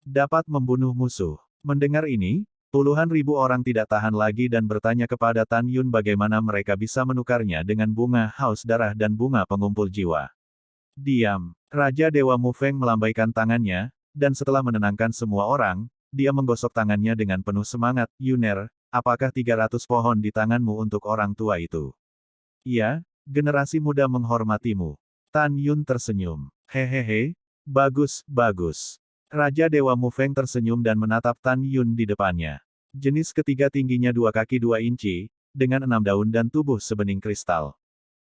Dapat membunuh musuh. Mendengar ini, puluhan ribu orang tidak tahan lagi dan bertanya kepada Tan Yun bagaimana mereka bisa menukarnya dengan bunga haus darah dan bunga pengumpul jiwa. Diam. Raja Dewa Mu Feng melambaikan tangannya, dan setelah menenangkan semua orang, dia menggosok tangannya dengan penuh semangat, Yuner, apakah 300 pohon di tanganmu untuk orang tua itu? Iya, generasi muda menghormatimu. Tan Yun tersenyum. Hehehe, bagus, bagus. Raja Dewa Mu Feng tersenyum dan menatap Tan Yun di depannya. Jenis ketiga tingginya 2 kaki 2 inci, dengan 6 daun dan tubuh sebening kristal.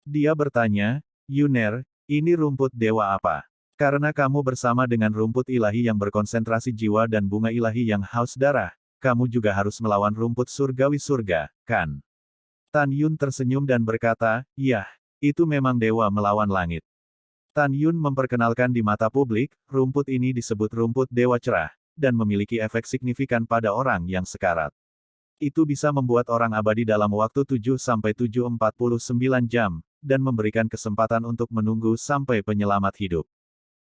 Dia bertanya, Yuner, ini rumput dewa apa? Karena kamu bersama dengan rumput ilahi yang berkonsentrasi jiwa dan bunga ilahi yang haus darah, kamu juga harus melawan rumput surgawi surga, kan? Tan Yun tersenyum dan berkata, yah, itu memang dewa melawan langit. Tan Yun memperkenalkan di mata publik, rumput ini disebut rumput dewa cerah, dan memiliki efek signifikan pada orang yang sekarat. Itu bisa membuat orang abadi dalam waktu 7-749 jam, dan memberikan kesempatan untuk menunggu sampai penyelamat hidup.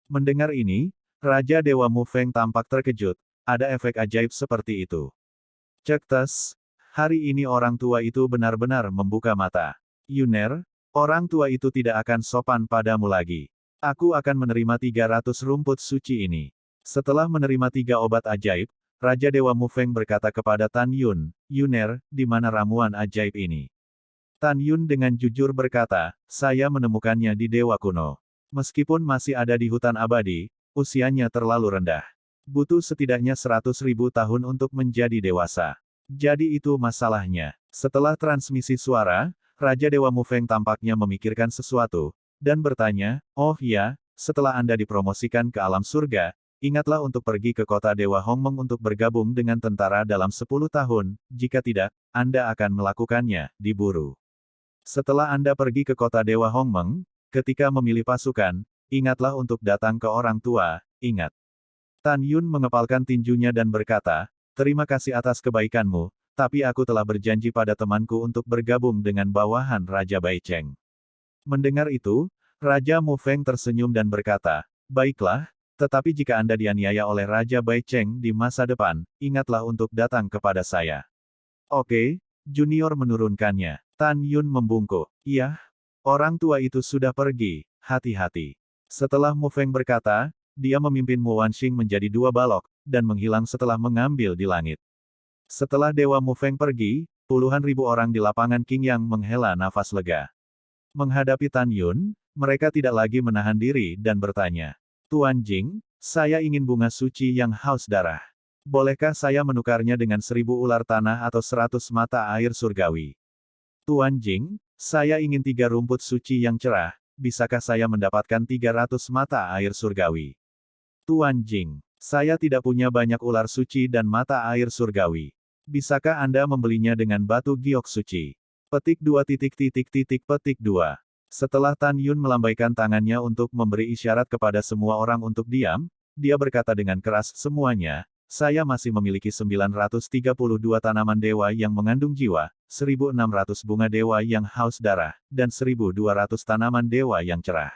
Mendengar ini, Raja Dewa Mu Feng tampak terkejut, ada efek ajaib seperti itu. Cek tes, hari ini orang tua itu benar-benar membuka mata. Yuner, orang tua itu tidak akan sopan padamu lagi. Aku akan menerima 300 rumput suci ini. Setelah menerima 3 obat ajaib, Raja Dewa Mu Feng berkata kepada Tan Yun, Yuner, di mana ramuan ajaib ini? Tan Yun dengan jujur berkata, saya menemukannya di Dewa Kuno. Meskipun masih ada di hutan abadi, usianya terlalu rendah. Butuh setidaknya 100.000 tahun untuk menjadi dewasa. Jadi itu masalahnya. Setelah transmisi suara, Raja Dewa Mu Feng tampaknya memikirkan sesuatu, dan bertanya, oh ya, setelah Anda dipromosikan ke alam surga, ingatlah untuk pergi ke kota Dewa Hongmeng untuk bergabung dengan tentara dalam 10 tahun, jika tidak, Anda akan melakukannya, diburu. Setelah Anda pergi ke kota Dewa Hongmeng, ketika memilih pasukan, ingatlah untuk datang ke orang tua, ingat. Tan Yun mengepalkan tinjunya dan berkata, terima kasih atas kebaikanmu, tapi aku telah berjanji pada temanku untuk bergabung dengan bawahan Raja Baicheng. Mendengar itu, Raja Mu Feng tersenyum dan berkata, baiklah, tetapi jika Anda dianiaya oleh Raja Baicheng di masa depan, ingatlah untuk datang kepada saya. Oke, junior menurunkannya. Tan Yun membungkuk. Iya, orang tua itu sudah pergi, hati-hati. Setelah Mu Feng berkata, dia memimpin Mu Wanxing menjadi 2 balok, dan menghilang setelah mengambil di langit. Setelah Dewa Mu Feng pergi, puluhan ribu orang di lapangan Qingyang menghela nafas lega. Menghadapi Tan Yun, mereka tidak lagi menahan diri dan bertanya, Tuan Jing, saya ingin bunga suci yang haus darah. Bolehkah saya menukarnya dengan 1000 ular tanah atau 100 mata air surgawi? Tuan Jing, saya ingin 3 rumput suci yang cerah, bisakah saya mendapatkan 300 mata air surgawi? Tuan Jing, saya tidak punya banyak ular suci dan mata air surgawi. Bisakah Anda membelinya dengan batu giok suci? Petik 2 petik 2. Setelah Tan Yun melambaikan tangannya untuk memberi isyarat kepada semua orang untuk diam, dia berkata dengan keras, semuanya, saya masih memiliki 932 tanaman dewa yang mengandung jiwa, 1600 bunga dewa yang haus darah, dan 1200 tanaman dewa yang cerah.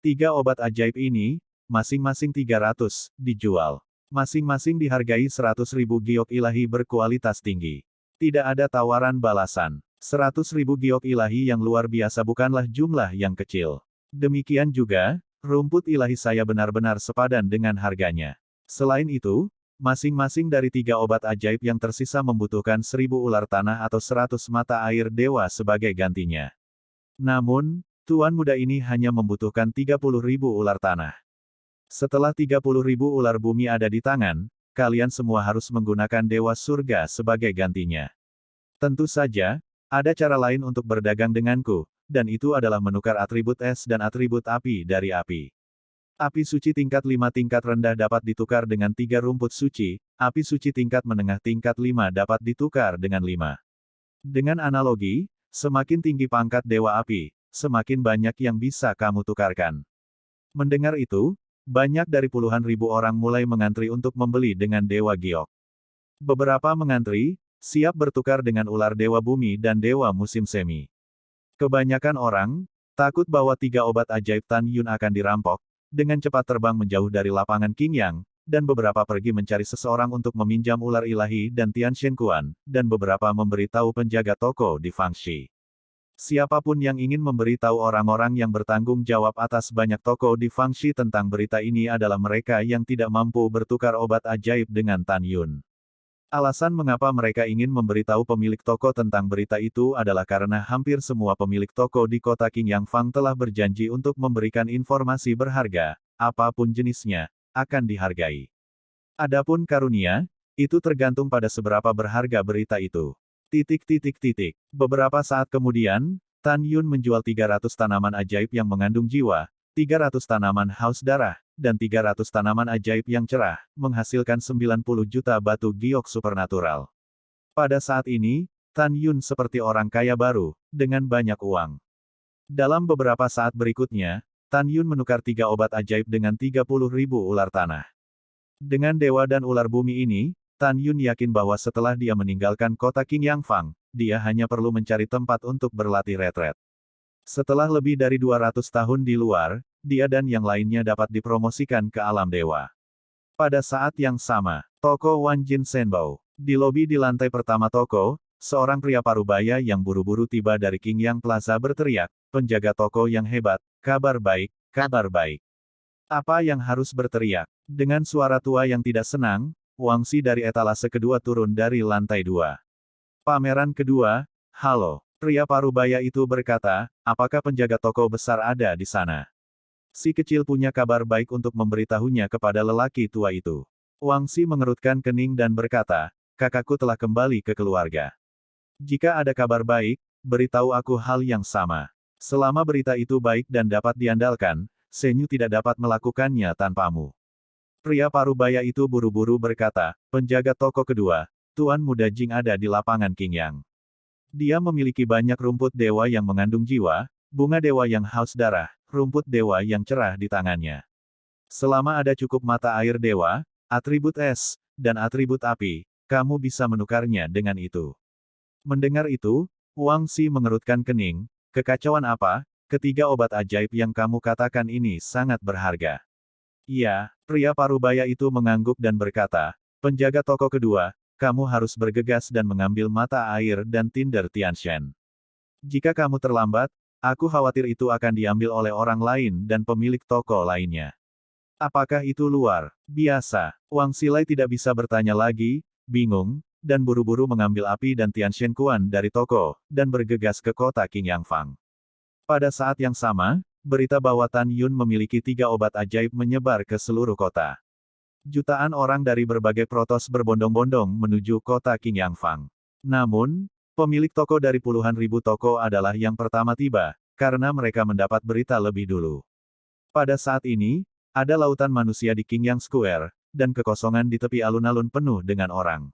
3 obat ajaib ini, masing-masing 300, dijual. Masing-masing dihargai 100.000 giok ilahi berkualitas tinggi. Tidak ada tawaran balasan. 100.000 giok ilahi yang luar biasa bukanlah jumlah yang kecil. Demikian juga, rumput ilahi saya benar-benar sepadan dengan harganya. Selain itu, masing-masing dari 3 obat ajaib yang tersisa membutuhkan 1000 ular tanah atau 100 mata air dewa sebagai gantinya. Namun, tuan muda ini hanya membutuhkan 30.000 ular tanah. Setelah 30.000 ular bumi ada di tangan, kalian semua harus menggunakan dewa surga sebagai gantinya. Tentu saja, ada cara lain untuk berdagang denganku, dan itu adalah menukar atribut es dan atribut api dari api. Api suci tingkat 5 tingkat rendah dapat ditukar dengan 3 rumput suci, api suci tingkat menengah tingkat 5 dapat ditukar dengan 5. Dengan analogi, semakin tinggi pangkat dewa api, semakin banyak yang bisa kamu tukarkan. Mendengar itu, banyak dari puluhan ribu orang mulai mengantri untuk membeli dengan dewa giok. Beberapa mengantri, siap bertukar dengan ular dewa bumi dan dewa musim semi. Kebanyakan orang, takut bahwa 3 obat ajaib Tan Yun akan dirampok, dengan cepat terbang menjauh dari lapangan Qingyang, dan beberapa pergi mencari seseorang untuk meminjam ular ilahi dan Tian Shenkuan, dan beberapa memberitahu penjaga toko di Fangxi. Siapapun yang ingin memberitahu orang-orang yang bertanggung jawab atas banyak toko di Fangxi tentang berita ini adalah mereka yang tidak mampu bertukar obat ajaib dengan Tan Yun. Alasan mengapa mereka ingin memberitahu pemilik toko tentang berita itu adalah karena hampir semua pemilik toko di kota Qingyang Fang telah berjanji untuk memberikan informasi berharga, apapun jenisnya, akan dihargai. Adapun karunia, itu tergantung pada seberapa berharga berita itu. Beberapa saat kemudian, Tan Yun menjual 300 tanaman ajaib yang mengandung jiwa, 300 tanaman haus darah, dan 300 tanaman ajaib yang cerah, menghasilkan 90 juta batu giok supernatural. Pada saat ini, Tan Yun seperti orang kaya baru, dengan banyak uang. Dalam beberapa saat berikutnya, Tan Yun menukar 3 obat ajaib dengan 30.000 ular tanah. Dengan dewa dan ular bumi ini, Tan Yun yakin bahwa setelah dia meninggalkan kota Qingyang Fang, dia hanya perlu mencari tempat untuk berlatih retret. Setelah lebih dari 200 tahun di luar, dia dan yang lainnya dapat dipromosikan ke alam dewa. Pada saat yang sama, toko Wanjin Shenbao. Di lobi di lantai pertama toko, seorang pria parubaya yang buru-buru tiba dari Qingyang Plaza berteriak, penjaga toko yang hebat, kabar baik, kabar baik. Apa yang harus berteriak? Dengan suara tua yang tidak senang, Wangxi dari etalase kedua turun dari lantai 2. Pameran kedua, halo. Pria parubaya itu berkata, apakah penjaga toko besar ada di sana? Si kecil punya kabar baik untuk memberitahunya kepada lelaki tua itu. Wangxi mengerutkan kening dan berkata, kakakku telah kembali ke keluarga. Jika ada kabar baik, beritahu aku hal yang sama. Selama berita itu baik dan dapat diandalkan, Senyu tidak dapat melakukannya tanpamu. Pria parubaya itu buru-buru berkata, penjaga toko kedua, Tuan Muda Jing ada di lapangan Qingyang. Dia memiliki banyak rumput dewa yang mengandung jiwa, bunga dewa yang haus darah, rumput dewa yang cerah di tangannya. Selama ada cukup mata air dewa, atribut es, dan atribut api, kamu bisa menukarnya dengan itu. Mendengar itu, Wang Xi mengerutkan kening, kekacauan apa, ketiga obat ajaib yang kamu katakan ini sangat berharga. Iya, pria parubaya itu mengangguk dan berkata, penjaga toko kedua, kamu harus bergegas dan mengambil mata air dan tinder Tianshan. Jika kamu terlambat, aku khawatir itu akan diambil oleh orang lain dan pemilik toko lainnya. Apakah itu luar biasa? Wang Xilai tidak bisa bertanya lagi, bingung, dan buru-buru mengambil api dan Tianshan Kuan dari toko, dan bergegas ke kota Qingyangfang. Pada saat yang sama, berita bahwa Tan Yun memiliki 3 obat ajaib menyebar ke seluruh kota. Jutaan orang dari berbagai protos berbondong-bondong menuju kota Qingyangfang. Namun, pemilik toko dari puluhan ribu toko adalah yang pertama tiba, karena mereka mendapat berita lebih dulu. Pada saat ini, ada lautan manusia di Qingyang Square, dan kekosongan di tepi alun-alun penuh dengan orang.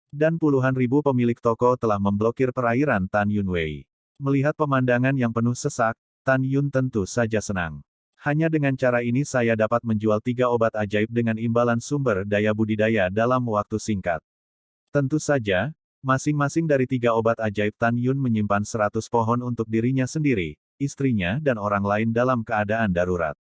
Dan puluhan ribu pemilik toko telah memblokir perairan Tan Yun Wei. Melihat pemandangan yang penuh sesak, Tan Yun tentu saja senang. Hanya dengan cara ini saya dapat menjual 3 obat ajaib dengan imbalan sumber daya budidaya dalam waktu singkat. Tentu saja, masing-masing dari 3 obat ajaib Tan Yun menyimpan 100 pohon untuk dirinya sendiri, istrinya dan orang lain dalam keadaan darurat.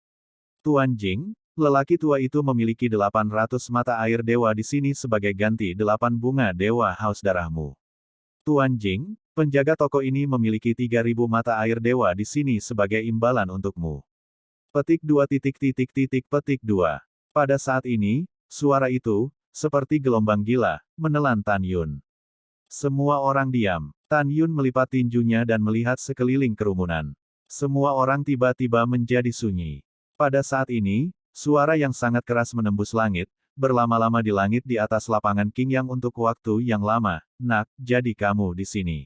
Tuan Jing, lelaki tua itu memiliki 800 mata air dewa di sini sebagai ganti 8 bunga dewa haus darahmu. Tuan Jing, penjaga toko ini memiliki 3000 mata air dewa di sini sebagai imbalan untukmu. Petik 2 petik 2. Pada saat ini, suara itu, seperti gelombang gila, menelan Tan Yun. Semua orang diam. Tan Yun melipat tinjunya dan melihat sekeliling kerumunan. Semua orang tiba-tiba menjadi sunyi. Pada saat ini, suara yang sangat keras menembus langit, berlama-lama di langit di atas lapangan Qingyang untuk waktu yang lama. Nak, jadi kamu di sini.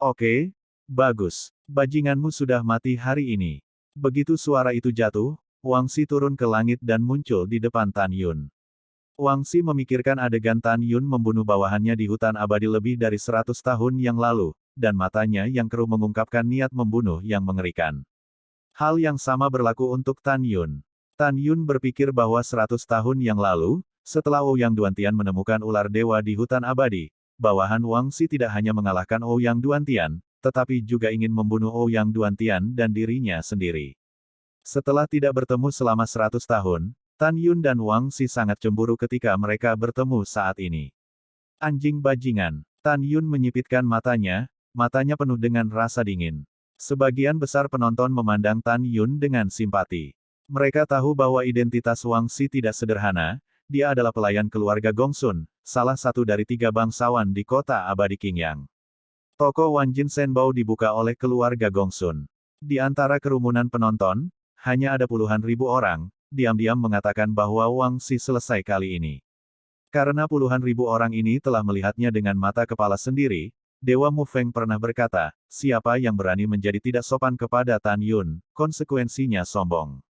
Oke, bagus. Bajinganmu sudah mati hari ini. Begitu suara itu jatuh, Wang Xi turun ke langit dan muncul di depan Tan Yun. Wang Xi memikirkan adegan Tan Yun membunuh bawahannya di hutan abadi lebih dari 100 tahun yang lalu, dan matanya yang keruh mengungkapkan niat membunuh yang mengerikan. Hal yang sama berlaku untuk Tan Yun. Tan Yun berpikir bahwa 100 tahun yang lalu, setelah Ouyang Duantian menemukan ular dewa di hutan abadi, bawahan Wang Xi tidak hanya mengalahkan Ouyang Duantian, tetapi juga ingin membunuh Ouyang Duantian dan dirinya sendiri. Setelah tidak bertemu selama 100 tahun, Tan Yun dan Wang Xi sangat cemburu ketika mereka bertemu saat ini. Anjing bajingan. Tan Yun menyipitkan matanya penuh dengan rasa dingin. Sebagian besar penonton memandang Tan Yun dengan simpati. Mereka tahu bahwa identitas Wang Xi tidak sederhana, dia adalah pelayan keluarga Gongsun, salah satu dari 3 bangsawan di kota abadi Qingyang. Toko Wanjin Shenbao dibuka oleh keluarga Gongsun. Di antara kerumunan penonton, hanya ada puluhan ribu orang, diam-diam mengatakan bahwa Wang Xi selesai kali ini. Karena puluhan ribu orang ini telah melihatnya dengan mata kepala sendiri, Dewa Mu Feng pernah berkata, siapa yang berani menjadi tidak sopan kepada Tan Yun, konsekuensinya sombong.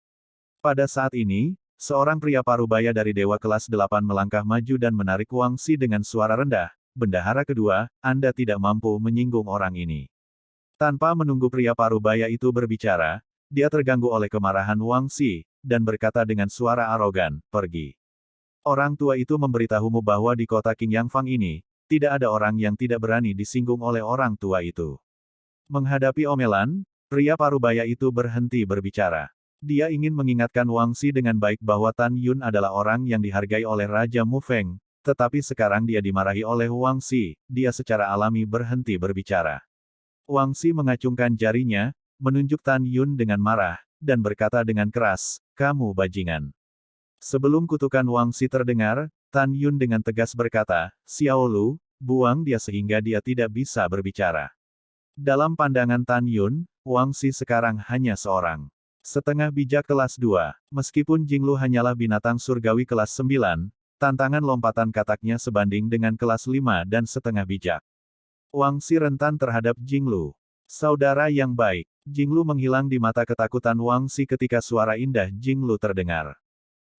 Pada saat ini, seorang pria parubaya dari Dewa kelas 8 melangkah maju dan menarik Wang Xi dengan suara rendah, Bendahara kedua, Anda tidak mampu menyinggung orang ini. Tanpa menunggu pria parubaya itu berbicara, dia terganggu oleh kemarahan Wang Xi, dan berkata dengan suara arogan, pergi. Orang tua itu memberitahumu bahwa di kota Qingyangfang ini, tidak ada orang yang tidak berani disinggung oleh orang tua itu. Menghadapi omelan, pria parubaya itu berhenti berbicara. Dia ingin mengingatkan Wang Xi dengan baik bahwa Tan Yun adalah orang yang dihargai oleh Raja Mu Feng, tetapi sekarang dia dimarahi oleh Wang Xi, dia secara alami berhenti berbicara. Wang Xi mengacungkan jarinya, menunjuk Tan Yun dengan marah, dan berkata dengan keras, kamu bajingan. Sebelum kutukan Wang Xi terdengar, Tan Yun dengan tegas berkata, Xiao Lu, buang dia sehingga dia tidak bisa berbicara. Dalam pandangan Tan Yun, Wang Xi sekarang hanya seorang setengah bijak kelas 2. Meskipun Jinglu hanyalah binatang surgawi kelas 9, tantangan lompatan kataknya sebanding dengan kelas 5 dan setengah bijak. Wang Xi rentan terhadap Jinglu. Saudara yang baik, Jinglu menghilang di mata ketakutan Wang Xi ketika suara indah Jinglu terdengar.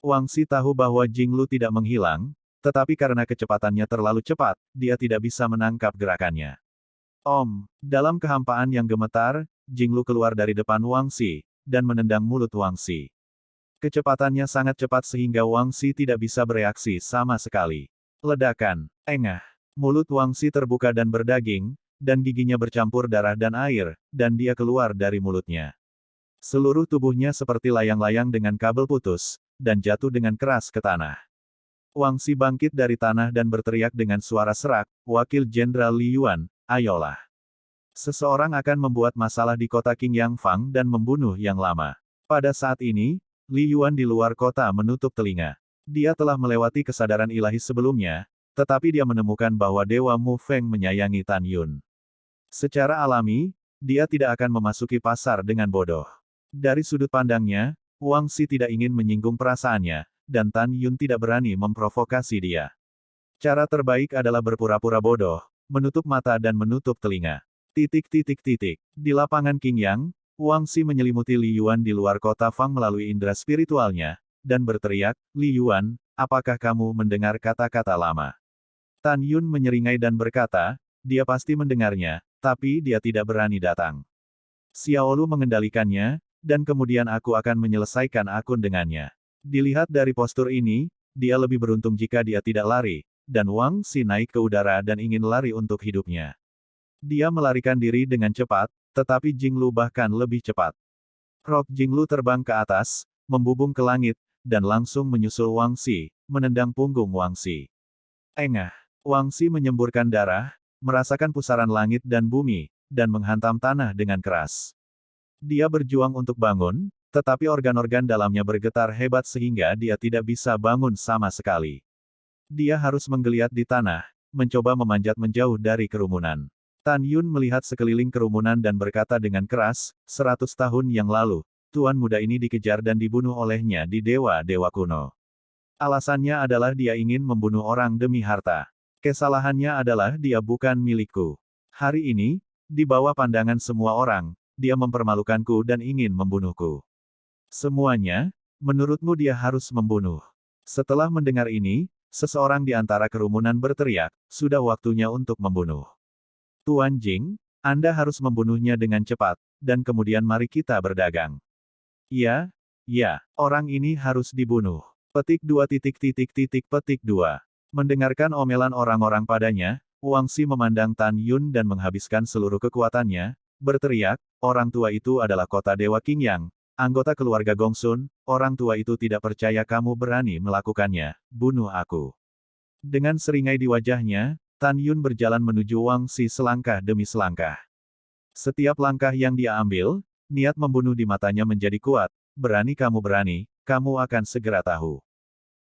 Wang Xi tahu bahwa Jinglu tidak menghilang, tetapi karena kecepatannya terlalu cepat, dia tidak bisa menangkap gerakannya. Dalam kehampaan yang gemetar, Jinglu keluar dari depan Wang Xi, dan menendang mulut Wang Xi. Kecepatannya sangat cepat sehingga Wang Xi tidak bisa bereaksi sama sekali. Ledakan, engah. Mulut Wang Xi terbuka dan berdaging, dan giginya bercampur darah dan air, dan dia keluar dari mulutnya. Seluruh tubuhnya seperti layang-layang dengan kabel putus, dan jatuh dengan keras ke tanah. Wang Xi bangkit dari tanah dan berteriak dengan suara serak, "Wakil Jenderal Li Yuan, ayolah. Seseorang akan membuat masalah di kota Qingyang Fang dan membunuh yang lama." Pada saat ini, Li Yuan di luar kota menutup telinga. Dia telah melewati kesadaran ilahi sebelumnya, tetapi dia menemukan bahwa Dewa Mu Feng menyayangi Tan Yun. Secara alami, dia tidak akan memasuki pasar dengan bodoh. Dari sudut pandangnya, Wang Xi tidak ingin menyinggung perasaannya, dan Tan Yun tidak berani memprovokasi dia. Cara terbaik adalah berpura-pura bodoh, menutup mata dan menutup telinga. Di lapangan Qingyang, Wang Xi menyelimuti Li Yuan di luar kota Fang melalui indera spiritualnya, dan berteriak, "Li Yuan, apakah kamu mendengar kata-kata lama?" Tan Yun menyeringai dan berkata, dia pasti mendengarnya, tapi dia tidak berani datang. Xiaolu mengendalikannya, dan kemudian aku akan menyelesaikan akun dengannya. Dilihat dari postur ini, dia lebih beruntung jika dia tidak lari, dan Wang Xi naik ke udara dan ingin lari untuk hidupnya. Dia melarikan diri dengan cepat, tetapi Jinglu bahkan lebih cepat. Rok Jinglu terbang ke atas, membubung ke langit, dan langsung menyusul Wang Xi, menendang punggung Wang Xi. Engah. Wang Xi menyemburkan darah, merasakan pusaran langit dan bumi, dan menghantam tanah dengan keras. Dia berjuang untuk bangun, tetapi organ-organ dalamnya bergetar hebat sehingga dia tidak bisa bangun sama sekali. Dia harus menggeliat di tanah, mencoba memanjat menjauh dari kerumunan. Tan Yun melihat sekeliling kerumunan dan berkata dengan keras, 100 tahun yang lalu, tuan muda ini dikejar dan dibunuh olehnya di dewa-dewa kuno. Alasannya adalah dia ingin membunuh orang demi harta. Kesalahannya adalah dia bukan milikku. Hari ini, di bawah pandangan semua orang, dia mempermalukanku dan ingin membunuhku. Semuanya, menurutmu dia harus membunuh. Setelah mendengar ini, seseorang di antara kerumunan berteriak, sudah waktunya untuk membunuh. Tuan Jing, Anda harus membunuhnya dengan cepat, dan kemudian mari kita berdagang. Ya, orang ini harus dibunuh. Petik 2. Mendengarkan omelan orang-orang padanya, Wang Xi memandang Tan Yun dan menghabiskan seluruh kekuatannya, berteriak, orang tua itu adalah kota Dewa Qingyang, anggota keluarga Gongsun, orang tua itu tidak percaya kamu berani melakukannya, bunuh aku. Dengan seringai di wajahnya, Tan Yun berjalan menuju Wang Xi selangkah demi selangkah. Setiap langkah yang dia ambil, niat membunuh di matanya menjadi kuat, berani, kamu akan segera tahu.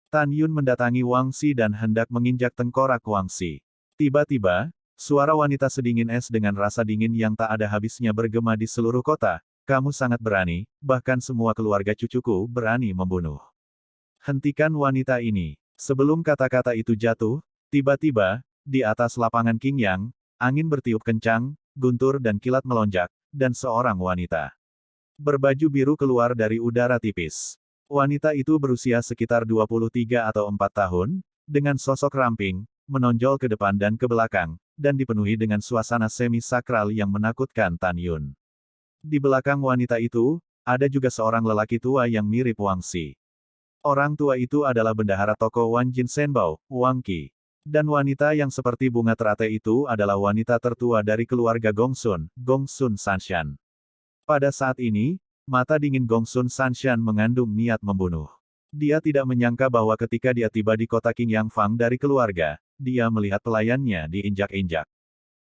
Tan Yun mendatangi Wang Xi dan hendak menginjak tengkorak Wang Xi. Tiba-tiba, suara wanita sedingin es dengan rasa dingin yang tak ada habisnya bergema di seluruh kota, kamu sangat berani, bahkan semua keluarga cucuku berani membunuh. Hentikan wanita ini. Sebelum kata-kata itu jatuh, tiba-tiba, di atas lapangan Qingyang, angin bertiup kencang, guntur dan kilat melonjak, dan seorang wanita berbaju biru keluar dari udara tipis. Wanita itu berusia sekitar 23 atau 4 tahun, dengan sosok ramping, menonjol ke depan dan ke belakang, dan dipenuhi dengan suasana semi-sakral yang menakutkan Tan Yun. Di belakang wanita itu, ada juga seorang lelaki tua yang mirip Wang Xi. Orang tua itu adalah bendahara toko Wan Jin Shenbao, Wang Qi. Dan wanita yang seperti bunga teratai itu adalah wanita tertua dari keluarga Gongsun, Gongsun Sanshan. Pada saat ini, mata dingin Gongsun Sanshan mengandung niat membunuh. Dia tidak menyangka bahwa ketika dia tiba di kota Qingyang Fang dari keluarga, dia melihat pelayannya diinjak-injak.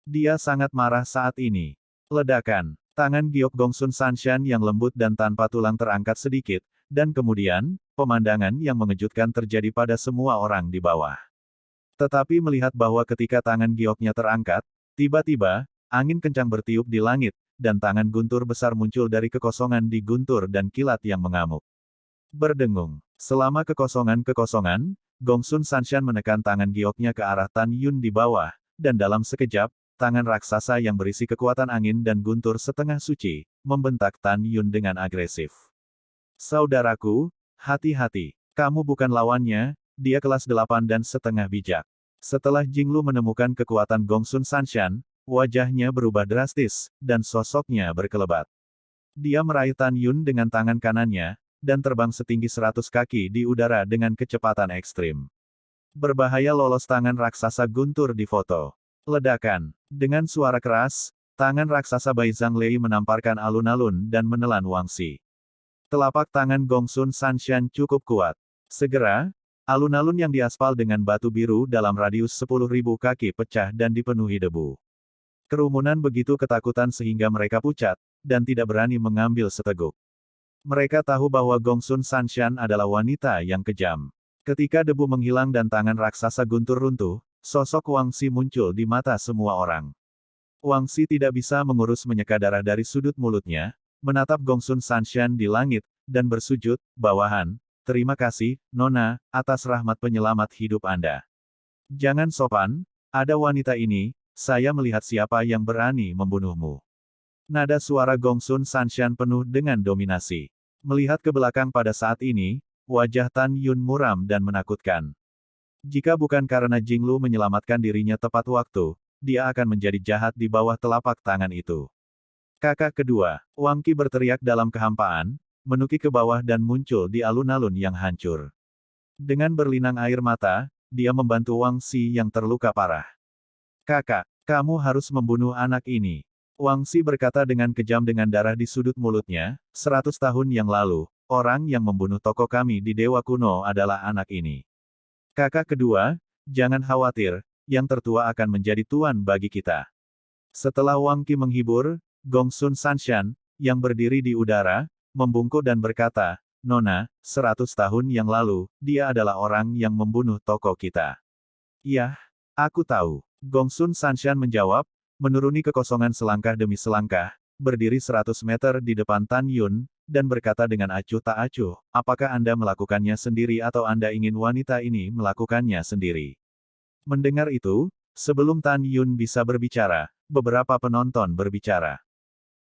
Dia sangat marah saat ini. Ledakan. Tangan giok Gongsun Sanshan yang lembut dan tanpa tulang terangkat sedikit, dan kemudian, pemandangan yang mengejutkan terjadi pada semua orang di bawah. Tetapi melihat bahwa ketika tangan gioknya terangkat, tiba-tiba, angin kencang bertiup di langit, dan tangan guntur besar muncul dari kekosongan di guntur dan kilat yang mengamuk. Berdengung. Selama kekosongan, Gongsun Sanshan menekan tangan gioknya ke arah Tan Yun di bawah, dan dalam sekejap, tangan raksasa yang berisi kekuatan angin dan guntur setengah suci, membentak Tan Yun dengan agresif. Saudaraku, hati-hati. Kamu bukan lawannya, dia kelas 8 dan setengah bijak. Setelah Jinglu menemukan kekuatan Gongsun Sanshan, wajahnya berubah drastis, dan sosoknya berkelebat. Dia meraih Tan Yun dengan tangan kanannya, dan terbang setinggi 100 kaki di udara dengan kecepatan ekstrim. Berbahaya lolos tangan raksasa guntur di foto. Ledakan. Dengan suara keras, tangan raksasa Bai Zhanglei menamparkan alun-alun dan menelan Wangxi. Telapak tangan Gongsun Sanshan cukup kuat. Segera, alun-alun yang diaspal dengan batu biru dalam radius 10.000 kaki pecah dan dipenuhi debu. Kerumunan begitu ketakutan sehingga mereka pucat, dan tidak berani mengambil seteguk. Mereka tahu bahwa Gongsun Sanshan adalah wanita yang kejam. Ketika debu menghilang dan tangan raksasa guntur runtuh, sosok Wangxi muncul di mata semua orang. Wangxi tidak bisa mengurus menyeka darah dari sudut mulutnya, menatap Gongsun Sanshan di langit, dan bersujud, bawahan, terima kasih, Nona, atas rahmat penyelamat hidup Anda. Jangan sopan, ada wanita ini, saya melihat siapa yang berani membunuhmu. Nada suara Gongsun Sanshan penuh dengan dominasi. Melihat ke belakang pada saat ini, wajah Tan Yun muram dan menakutkan. Jika bukan karena Jinglu menyelamatkan dirinya tepat waktu, dia akan menjadi jahat di bawah telapak tangan itu. Kakak kedua, Wang Qi berteriak dalam kehampaan, menukik ke bawah dan muncul di alun-alun yang hancur. Dengan berlinang air mata, dia membantu Wang Xi yang terluka parah. Kakak, kamu harus membunuh anak ini. Wang Xi berkata dengan kejam dengan darah di sudut mulutnya, 100 tahun yang lalu, orang yang membunuh tokoh kami di Dewa Kuno adalah anak ini. Kakak kedua, jangan khawatir, yang tertua akan menjadi tuan bagi kita. Setelah Wang Qi menghibur, Gongsun Sanshan, yang berdiri di udara, membungkuk dan berkata, Nona, 100 tahun yang lalu, dia adalah orang yang membunuh tokoh kita. Yah, aku tahu. Gongsun Sanshan menjawab, menuruni kekosongan selangkah demi selangkah, berdiri 100 meter di depan Tan Yun, dan berkata dengan acuh tak acuh, apakah Anda melakukannya sendiri atau Anda ingin wanita ini melakukannya sendiri? Mendengar itu, sebelum Tan Yun bisa berbicara, beberapa penonton berbicara.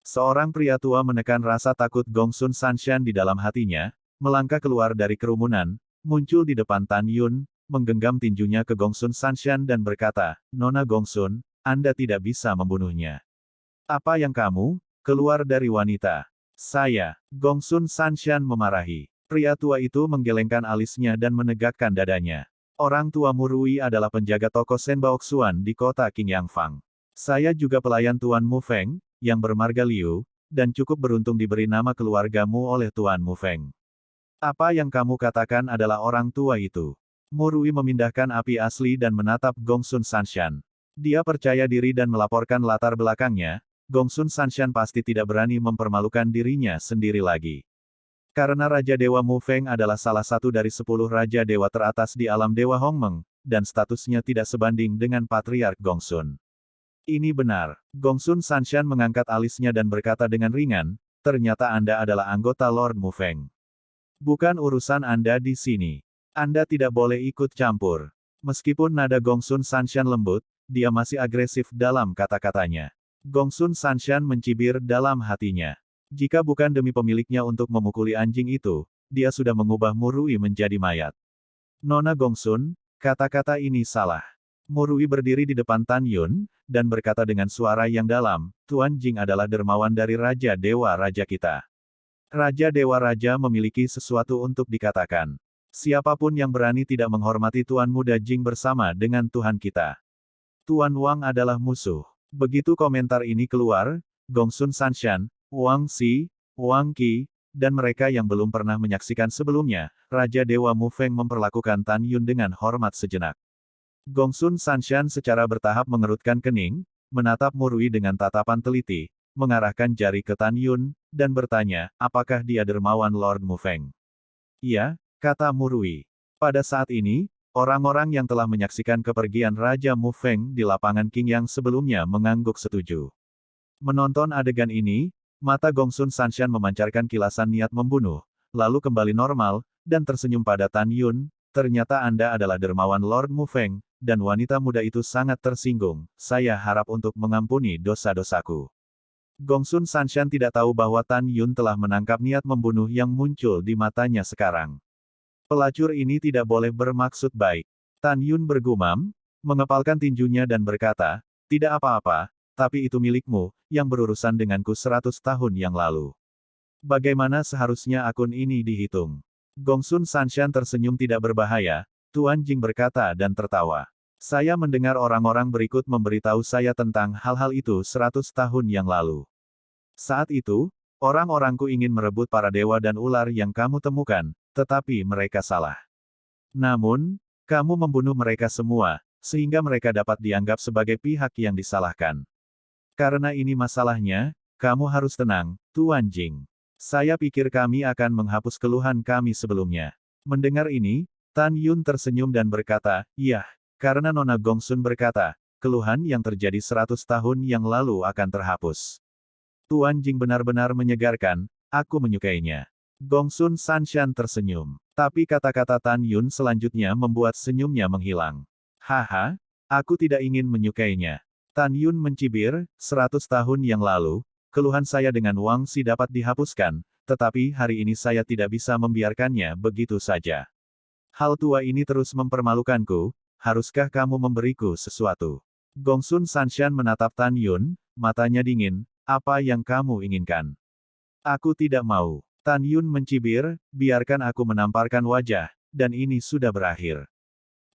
Seorang pria tua menekan rasa takut Gongsun Sanshan di dalam hatinya, melangkah keluar dari kerumunan, muncul di depan Tan Yun, menggenggam tinjunya ke Gongsun Sanshan dan berkata, Nona Gongsun, Anda tidak bisa membunuhnya. Apa yang kamu? Keluar dari wanita. Saya, Gongsun Sanshan memarahi. Pria tua itu menggelengkan alisnya dan menegakkan dadanya. Orang tua Murui adalah penjaga toko Senbaoxuan di kota Qingyangfang. Saya juga pelayan Tuan Mu Feng, yang bermarga Liu, dan cukup beruntung diberi nama keluargamu oleh Tuan Mu Feng. Apa yang kamu katakan adalah orang tua itu. Murui memindahkan api asli dan menatap Gongsun Sanshan. Dia percaya diri dan melaporkan latar belakangnya, Gongsun Sanshan pasti tidak berani mempermalukan dirinya sendiri lagi. Karena Raja Dewa Mu Feng adalah salah satu dari 10 Raja Dewa teratas di alam Dewa Hongmeng, dan statusnya tidak sebanding dengan Patriark Gongsun. Ini benar. Gongsun Sanshan mengangkat alisnya dan berkata dengan ringan, ternyata Anda adalah anggota Lord Mu Feng. Bukan urusan Anda di sini. Anda tidak boleh ikut campur. Meskipun nada Gongsun Sanshan lembut, dia masih agresif dalam kata-katanya. Gongsun Sanshan mencibir dalam hatinya. Jika bukan demi pemiliknya untuk memukuli anjing itu, dia sudah mengubah Murui menjadi mayat. Nona Gongsun, kata-kata ini salah. Murui berdiri di depan Tan Yun, dan berkata dengan suara yang dalam, Tuan Jing adalah dermawan dari Raja Dewa Raja kita. Raja Dewa Raja memiliki sesuatu untuk dikatakan. Siapapun yang berani tidak menghormati Tuan Muda Jing bersama dengan Tuhan kita. Tuan Wang adalah musuh. Begitu komentar ini keluar, Gongsun Sanshan, Wang Xi, Wang Qi, dan mereka yang belum pernah menyaksikan sebelumnya, Raja Dewa Mu Feng memperlakukan Tan Yun dengan hormat sejenak. Gongsun Sanshan secara bertahap mengerutkan kening, menatap Murui dengan tatapan teliti, mengarahkan jari ke Tan Yun, dan bertanya, apakah dia dermawan Lord Mu Feng? Iya, kata Murui. Pada saat ini, orang-orang yang telah menyaksikan kepergian Raja Mu Feng di lapangan Qingyang sebelumnya mengangguk setuju. Menonton adegan ini, mata Gongsun Sanshan memancarkan kilasan niat membunuh, lalu kembali normal, dan tersenyum pada Tan Yun, ternyata Anda adalah dermawan Lord Mu Feng, dan wanita muda itu sangat tersinggung, saya harap untuk mengampuni dosa-dosaku. Gongsun Sanshan tidak tahu bahwa Tan Yun telah menangkap niat membunuh yang muncul di matanya sekarang. Pelacur ini tidak boleh bermaksud baik. Tan Yun bergumam, mengepalkan tinjunya dan berkata, tidak apa-apa, tapi itu milikmu, yang berurusan denganku 100 tahun yang lalu. Bagaimana seharusnya akun ini dihitung? Gongsun Sanshan tersenyum tidak berbahaya, Tuan Jing berkata dan tertawa. Saya mendengar orang-orang berikut memberitahu saya tentang hal-hal itu 100 tahun yang lalu. Saat itu, orang-orangku ingin merebut para dewa dan ular yang kamu temukan, tetapi mereka salah. Namun, kamu membunuh mereka semua, sehingga mereka dapat dianggap sebagai pihak yang disalahkan. Karena ini masalahnya, kamu harus tenang, Tuan Jing. Saya pikir kami akan menghapus keluhan kami sebelumnya. Mendengar ini, Tan Yun tersenyum dan berkata, iya, karena Nona Gongsun berkata, keluhan yang terjadi 100 tahun yang lalu akan terhapus. Tuan Jing benar-benar menyegarkan, aku menyukainya. Gongsun Sanshan tersenyum. Tapi kata-kata Tan Yun selanjutnya membuat senyumnya menghilang. Haha, aku tidak ingin menyukainya. Tan Yun mencibir, 100 tahun yang lalu, keluhan saya dengan Wang Xi dapat dihapuskan, tetapi hari ini saya tidak bisa membiarkannya begitu saja. Hal tua ini terus mempermalukanku, haruskah kamu memberiku sesuatu? Gongsun Sanshan menatap Tan Yun, matanya dingin, apa yang kamu inginkan? Aku tidak mau. Tan Yun mencibir, biarkan aku menamparkan wajah, dan ini sudah berakhir.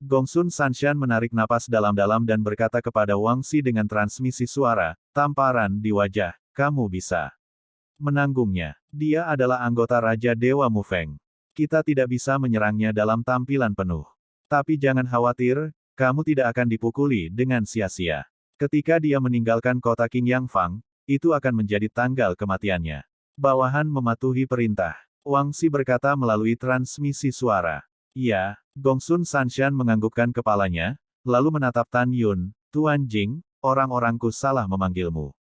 Gongsun Sanshan menarik napas dalam-dalam dan berkata kepada Wang Xi dengan transmisi suara, tamparan di wajah, kamu bisa menanggungnya. Dia adalah anggota Raja Dewa Mufeng. Kita tidak bisa menyerangnya dalam tampilan penuh. Tapi jangan khawatir, kamu tidak akan dipukuli dengan sia-sia. Ketika dia meninggalkan kota Qingyang Fang, itu akan menjadi tanggal kematiannya. Bawahan mematuhi perintah. Wang Xi berkata melalui transmisi suara. Ya, Gongsun Sanshan menganggukkan kepalanya, lalu menatap Tan Yun, Tuan Jing, orang-orangku salah memanggilmu.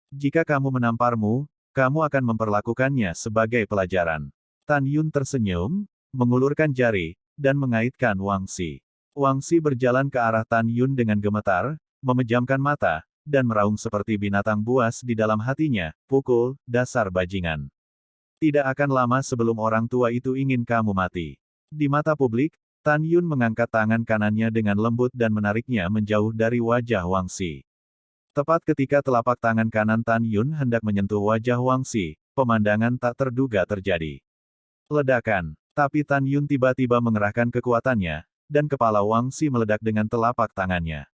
Jika kamu menamparmu, kamu akan memperlakukannya sebagai pelajaran. Tan Yun tersenyum, mengulurkan jari, dan mengaitkan Wang Xi. Wang Xi berjalan ke arah Tan Yun dengan gemetar, memejamkan mata, dan meraung seperti binatang buas di dalam hatinya, pukul, dasar bajingan. Tidak akan lama sebelum orang tua itu ingin kamu mati. Di mata publik, Tan Yun mengangkat tangan kanannya dengan lembut dan menariknya menjauh dari wajah Wang Xi. Tepat ketika telapak tangan kanan Tan Yun hendak menyentuh wajah Wang Xi, pemandangan tak terduga terjadi. Ledakan. Tapi Tan Yun tiba-tiba mengerahkan kekuatannya, dan kepala Wang Xi meledak dengan telapak tangannya.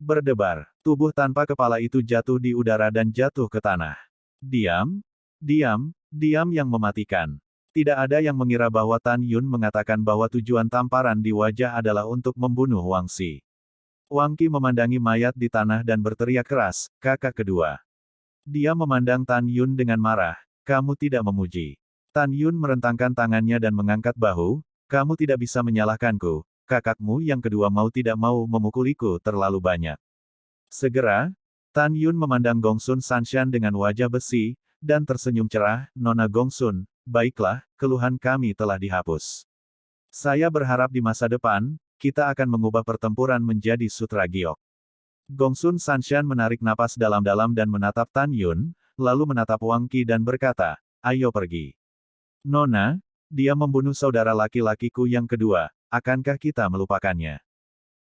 Berdebar, tubuh tanpa kepala itu jatuh di udara dan jatuh ke tanah. Diam, diam, diam yang mematikan. Tidak ada yang mengira bahwa Tan Yun mengatakan bahwa tujuan tamparan di wajah adalah untuk membunuh Wang Xi. Wang Qi memandangi mayat di tanah dan berteriak keras, kakak kedua. Dia memandang Tan Yun dengan marah, kamu tidak memuji. Tan Yun merentangkan tangannya dan mengangkat bahu, kamu tidak bisa menyalahkanku, kakakmu yang kedua mau tidak mau memukuliku terlalu banyak. Segera, Tan Yun memandang Gongsun Sanshan dengan wajah besi, dan tersenyum cerah, Nona Gongsun, baiklah, keluhan kami telah dihapus. Saya berharap di masa depan, kita akan mengubah pertempuran menjadi sutra giok. Gongsun Sanshan menarik napas dalam-dalam dan menatap Tan Yun, lalu menatap Wang Qi dan berkata, ayo pergi. Nona, dia membunuh saudara laki-lakiku yang kedua, akankah kita melupakannya?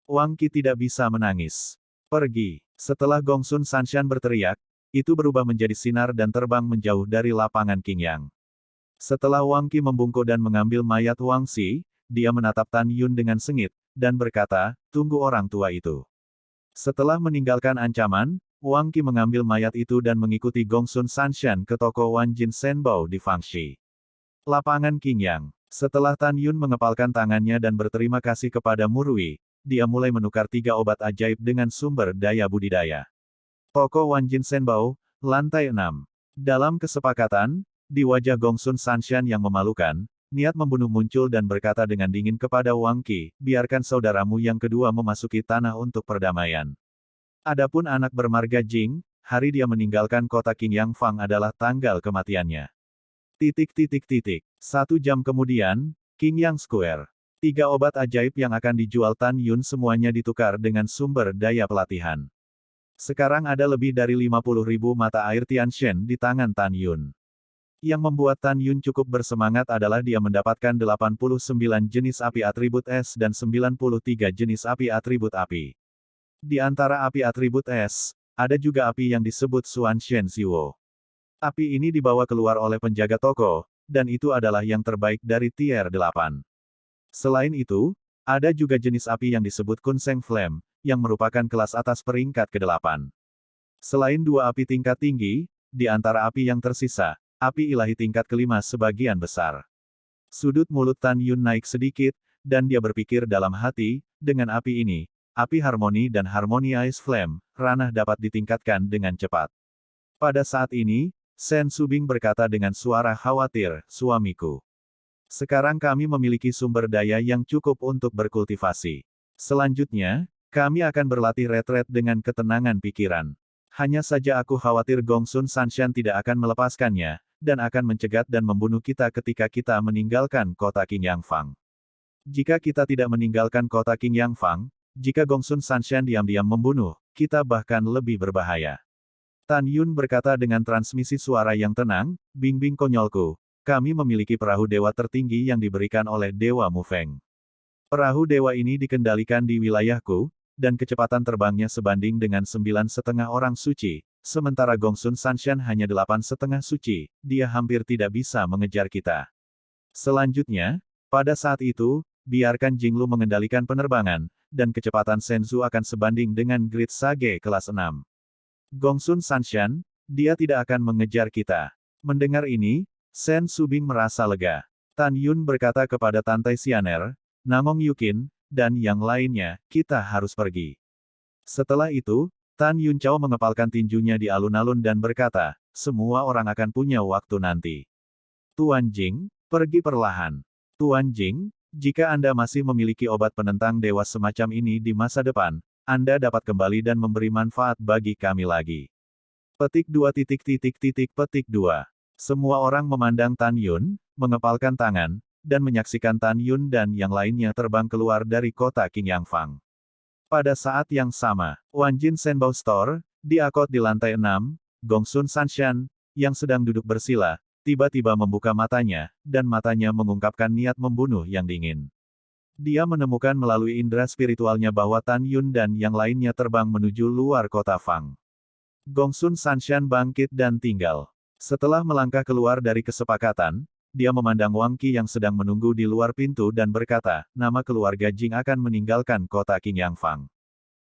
Wang Qi tidak bisa menangis. Pergi. Setelah Gongsun Sanshan berteriak, itu berubah menjadi sinar dan terbang menjauh dari lapangan Qingyang. Setelah Wang Qi membungkuk dan mengambil mayat Wang Xi, dia menatap Tan Yun dengan sengit, dan berkata, tunggu orang tua itu. Setelah meninggalkan ancaman, Wang Qi mengambil mayat itu dan mengikuti Gongsun Sanshan ke toko Wanjin Shenbao di Fangxi. Lapangan Qingyang. Setelah Tan Yun mengepalkan tangannya dan berterima kasih kepada Murui, dia mulai menukar 3 obat ajaib dengan sumber daya budidaya. Toko Wanjin Shenbao, lantai 6. Dalam kesepakatan, di wajah Gongsun Sanshan yang memalukan, niat membunuh muncul dan berkata dengan dingin kepada Wang Qi, biarkan saudaramu yang kedua memasuki tanah untuk perdamaian. Adapun anak bermarga Jing, hari dia meninggalkan kota Qingyang Fang adalah tanggal kematiannya. 1 jam kemudian, Qingyang Square. 3 obat ajaib yang akan dijual Tan Yun semuanya ditukar dengan sumber daya pelatihan. Sekarang ada lebih dari 50.000 mata air Tianshen di tangan Tan Yun. Yang membuat Tan Yun cukup bersemangat adalah dia mendapatkan 89 jenis api atribut es dan 93 jenis api atribut api. Di antara api atribut es, ada juga api yang disebut Xuan Shen Xiwo. Api ini dibawa keluar oleh penjaga toko, dan itu adalah yang terbaik dari tier 8. Selain itu, ada juga jenis api yang disebut Kunseng Flame, yang merupakan kelas atas peringkat ke-8. Selain dua api tingkat tinggi, di antara api yang tersisa, api ilahi tingkat ke-5 sebagian besar. Sudut mulut Tan Yun naik sedikit, dan dia berpikir dalam hati, dengan api ini, api harmoni dan harmoni Ice Flame, ranah dapat ditingkatkan dengan cepat. Pada saat ini, Shen Subing berkata dengan suara khawatir, suamiku. Sekarang kami memiliki sumber daya yang cukup untuk berkultivasi. Selanjutnya, kami akan berlatih retret dengan ketenangan pikiran. Hanya saja aku khawatir Gongsun Sanshan tidak akan melepaskannya, dan akan mencegat dan membunuh kita ketika kita meninggalkan kota King Yang Fang. Jika kita tidak meninggalkan kota King Yang Fang, jika Gongsun Sanshan diam-diam membunuh, kita bahkan lebih berbahaya. Tan Yun berkata dengan transmisi suara yang tenang, Bingbing konyolku, kami memiliki perahu dewa tertinggi yang diberikan oleh Dewa Mufeng. Perahu dewa ini dikendalikan di wilayahku, dan kecepatan terbangnya sebanding dengan 9,5 orang suci, sementara Gongsun Sanshan hanya 8,5 suci, dia hampir tidak bisa mengejar kita. Selanjutnya, pada saat itu, biarkan Jinglu mengendalikan penerbangan, dan kecepatan Senzu akan sebanding dengan Grid Sage kelas 6. Gongsun Sanshan, dia tidak akan mengejar kita. Mendengar ini, Shen Subing merasa lega. Tan Yun berkata kepada Tantai Xianer, Namong Yukin, dan yang lainnya, kita harus pergi. Setelah itu, Tan Yun Chao mengepalkan tinjunya di alun-alun dan berkata, semua orang akan punya waktu nanti. Tuan Jing, pergi perlahan. Tuan Jing, jika Anda masih memiliki obat penentang dewa semacam ini di masa depan, Anda dapat kembali dan memberi manfaat bagi kami lagi. Petik 2. Petik 2. Semua orang memandang Tan Yun, mengepalkan tangan, dan menyaksikan Tan Yun dan yang lainnya terbang keluar dari kota King Yang Fang. Pada saat yang sama, Wanjin Shenbao Store, di akot di lantai 6, Gongsun Sanshan, yang sedang duduk bersila, tiba-tiba membuka matanya, dan matanya mengungkapkan niat membunuh yang dingin. Dia menemukan melalui indera spiritualnya bahwa Tan Yun dan yang lainnya terbang menuju luar kota Fang. Gongsun Sanshan bangkit dan tinggal. Setelah melangkah keluar dari kesepakatan, dia memandang Wang Qi yang sedang menunggu di luar pintu dan berkata, nama keluarga Jing akan meninggalkan kota King Yang Fang.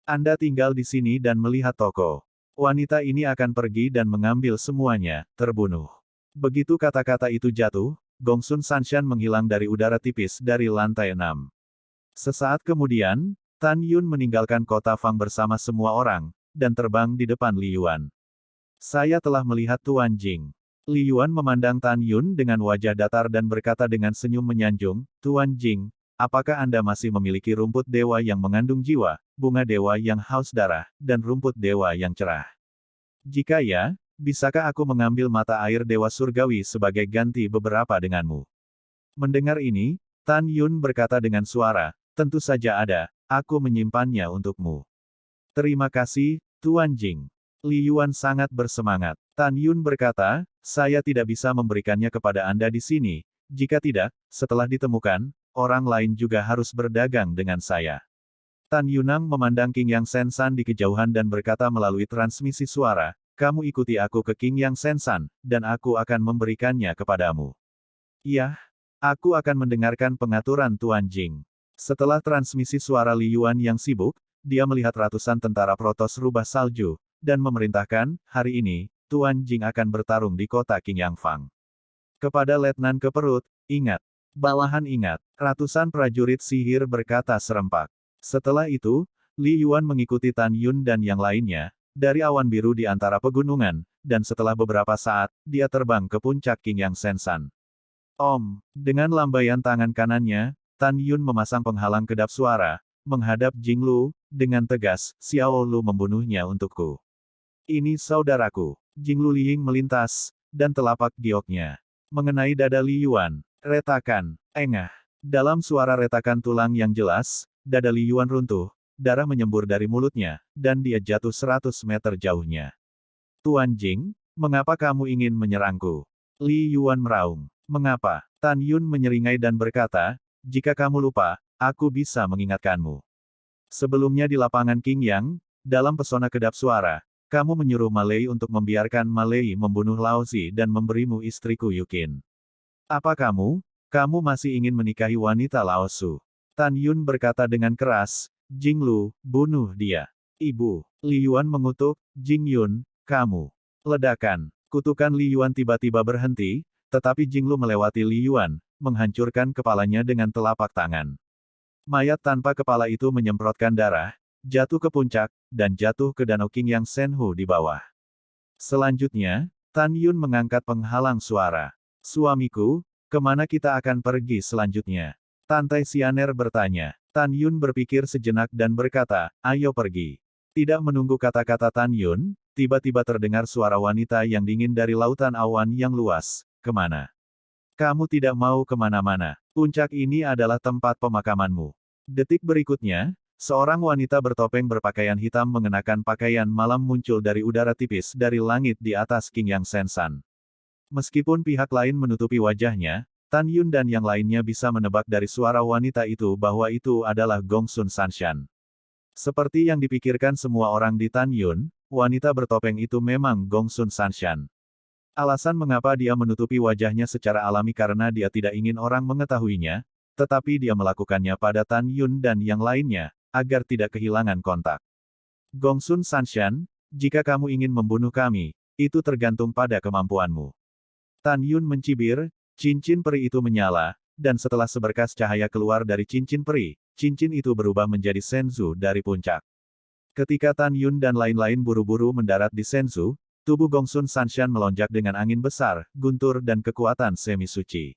Anda tinggal di sini dan melihat toko. Wanita ini akan pergi dan mengambil semuanya, terbunuh. Begitu kata-kata itu jatuh, Gongsun Sanshan menghilang dari udara tipis dari lantai 6. Sesaat kemudian, Tan Yun meninggalkan kota Fang bersama semua orang, dan terbang di depan Li Yuan. Saya telah melihat Tuan Jing. Li Yuan memandang Tan Yun dengan wajah datar dan berkata dengan senyum menyanjung, Tuan Jing, apakah Anda masih memiliki rumput dewa yang mengandung jiwa, bunga dewa yang haus darah, dan rumput dewa yang cerah? Jika ya, bisakah aku mengambil mata air dewa surgawi sebagai ganti beberapa denganmu? Mendengar ini, Tan Yun berkata dengan suara, tentu saja ada, aku menyimpannya untukmu. Terima kasih, Tuan Jing. Li Yuan sangat bersemangat. Tan Yun berkata, saya tidak bisa memberikannya kepada Anda di sini, jika tidak, setelah ditemukan, orang lain juga harus berdagang dengan saya. Tan Yunang memandang King Yang Sensan di kejauhan dan berkata melalui transmisi suara, kamu ikuti aku ke King Yang Sensan, dan aku akan memberikannya kepadamu. Iya, aku akan mendengarkan pengaturan Tuan Jing. Setelah transmisi suara Li Yuan yang sibuk, dia melihat ratusan tentara protos rubah salju, dan memerintahkan, hari ini, Tuan Jing akan bertarung di kota King Yang Fang. Kepada Letnan Keperut, ingat. Bawahan ingat. Ratusan prajurit sihir berkata serempak. Setelah itu, Li Yuan mengikuti Tan Yun dan yang lainnya, dari awan biru di antara pegunungan, dan setelah beberapa saat, dia terbang ke puncak King Yang Sensan. Dengan lambaian tangan kanannya, Tan Yun memasang penghalang kedap suara, menghadap Jinglu, dengan tegas, Xiao Lu membunuhnya untukku. Ini saudaraku. Jinglu Liying melintas, dan telapak gioknya mengenai dada Li Yuan. Retakan, engah. Dalam suara retakan tulang yang jelas, dada Li Yuan runtuh, darah menyembur dari mulutnya, dan dia jatuh 100 meter jauhnya. Tuan Jing, mengapa kamu ingin menyerangku? Li Yuan meraung. Mengapa? Tan Yun menyeringai dan berkata, jika kamu lupa, aku bisa mengingatkanmu. Sebelumnya di lapangan Qingyang, dalam pesona kedap suara, kamu menyuruh Malei untuk membiarkan Malei membunuh Lao Zi dan memberimu istriku Yukin. Apa kamu? Kamu masih ingin menikahi wanita Lao Su? Tan Yun berkata dengan keras, Jinglu, bunuh dia. Ibu. Li Yuan mengutuk, Jing Yun, kamu. Ledakan. Kutukan Li Yuan tiba-tiba berhenti, tetapi Jinglu melewati Li Yuan, menghancurkan kepalanya dengan telapak tangan. Mayat tanpa kepala itu menyemprotkan darah, jatuh ke puncak, dan jatuh ke danau Qingyang Senhu di bawah. Selanjutnya, Tan Yun mengangkat penghalang suara. Suamiku, kemana kita akan pergi selanjutnya? Tantai Xianer bertanya. Tan Yun berpikir sejenak dan berkata, ayo pergi. Tidak menunggu kata-kata Tan Yun, tiba-tiba terdengar suara wanita yang dingin dari lautan awan yang luas. Kemana? Kamu tidak mau kemana-mana. Puncak ini adalah tempat pemakamanmu. Detik berikutnya, seorang wanita bertopeng berpakaian hitam mengenakan pakaian malam muncul dari udara tipis dari langit di atas Qingyang Sensan. Meskipun pihak lain menutupi wajahnya, Tan Yun dan yang lainnya bisa menebak dari suara wanita itu bahwa itu adalah Gongsun Sanshan. Seperti yang dipikirkan semua orang di Tan Yun, wanita bertopeng itu memang Gongsun Sanshan. Alasan mengapa dia menutupi wajahnya secara alami karena dia tidak ingin orang mengetahuinya, tetapi dia melakukannya pada Tan Yun dan yang lainnya, agar tidak kehilangan kontak. Gongsun Sanshan, jika kamu ingin membunuh kami, itu tergantung pada kemampuanmu. Tan Yun mencibir, cincin peri itu menyala, dan setelah seberkas cahaya keluar dari cincin peri, cincin itu berubah menjadi Senzu dari puncak. Ketika Tan Yun dan lain-lain buru-buru mendarat di Senzu, tubuh Gongsun Sanshan melonjak dengan angin besar, guntur dan kekuatan semi suci.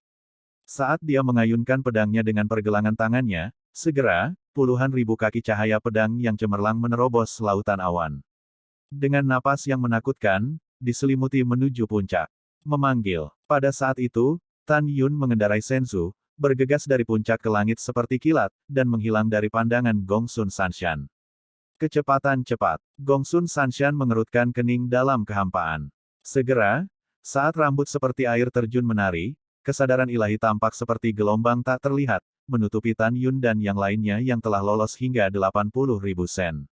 Saat dia mengayunkan pedangnya dengan pergelangan tangannya, segera, puluhan ribu kaki cahaya pedang yang cemerlang menerobos lautan awan. Dengan napas yang menakutkan, diselimuti menuju puncak. Memanggil. Pada saat itu, Tan Yun mengendarai Senzu, bergegas dari puncak ke langit seperti kilat, dan menghilang dari pandangan Gongsun Sanshan. Kecepatan cepat. Gongsun Sanshan mengerutkan kening dalam kehampaan. Segera, saat rambut seperti air terjun menari, kesadaran ilahi tampak seperti gelombang tak terlihat, menutupi Tan Yun dan yang lainnya yang telah lolos hingga 80.000 sen.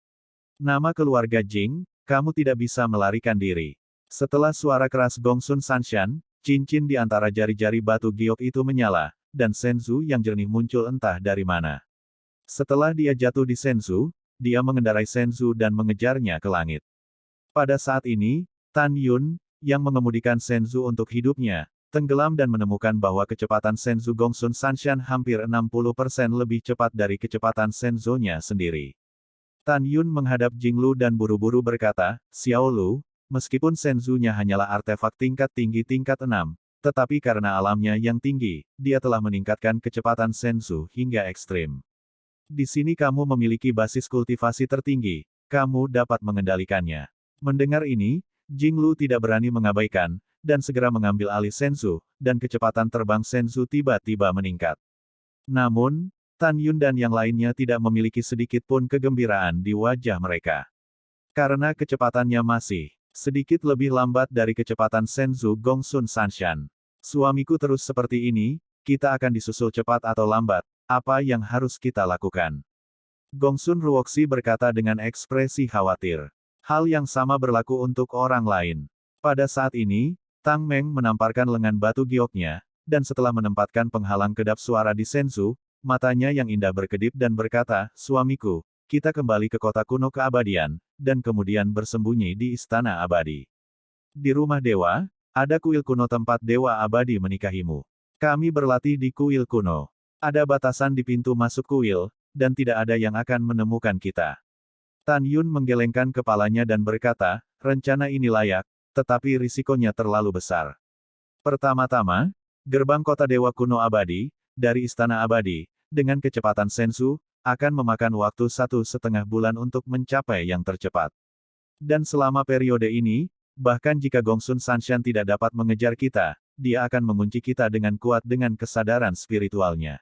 Nama keluarga Jing, kamu tidak bisa melarikan diri. Setelah suara keras Gongsun Sanshan, cincin di antara jari-jari batu giok itu menyala, dan Senzu yang jernih muncul entah dari mana. Setelah dia jatuh di Senzu, dia mengendarai Senzu dan mengejarnya ke langit. Pada saat ini, Tan Yun, yang mengemudikan Senzu untuk hidupnya, tenggelam dan menemukan bahwa kecepatan Senzu Gongsun Sanshan hampir 60% lebih cepat dari kecepatan Senzonya sendiri. Tan Yun menghadap Jinglu dan buru-buru berkata, Xiao Lu, meskipun Senzunya hanyalah artefak tingkat tinggi tingkat 6, tetapi karena alamnya yang tinggi, dia telah meningkatkan kecepatan Senzu hingga ekstrim. Di sini kamu memiliki basis kultivasi tertinggi, kamu dapat mengendalikannya. Mendengar ini, Jinglu tidak berani mengabaikan, dan segera mengambil alih Senzu, dan kecepatan terbang Senzu tiba-tiba meningkat. Namun, Tan Yun dan yang lainnya tidak memiliki sedikit pun kegembiraan di wajah mereka. Karena kecepatannya masih sedikit lebih lambat dari kecepatan Senzu Gongsun Sanshan. Suamiku terus seperti ini, kita akan disusul cepat atau lambat, apa yang harus kita lakukan? Gongsun Ruoxi berkata dengan ekspresi khawatir. Hal yang sama berlaku untuk orang lain. Pada saat ini, Tang Meng menamparkan lengan batu gioknya, dan setelah menempatkan penghalang kedap suara di Senzu, matanya yang indah berkedip dan berkata, suamiku, kita kembali ke kota kuno keabadian, dan kemudian bersembunyi di istana abadi. Di rumah dewa, ada kuil kuno tempat dewa abadi menikahimu. Kami berlatih di kuil kuno. Ada batasan di pintu masuk kuil, dan tidak ada yang akan menemukan kita. Tan Yun menggelengkan kepalanya dan berkata, rencana ini layak, tetapi risikonya terlalu besar. Pertama-tama, gerbang kota dewa kuno abadi, dari istana abadi, dengan kecepatan Senzu, akan memakan waktu 1,5 bulan untuk mencapai yang tercepat. Dan selama periode ini, bahkan jika Gongsun Sanshan tidak dapat mengejar kita, dia akan mengunci kita dengan kuat dengan kesadaran spiritualnya.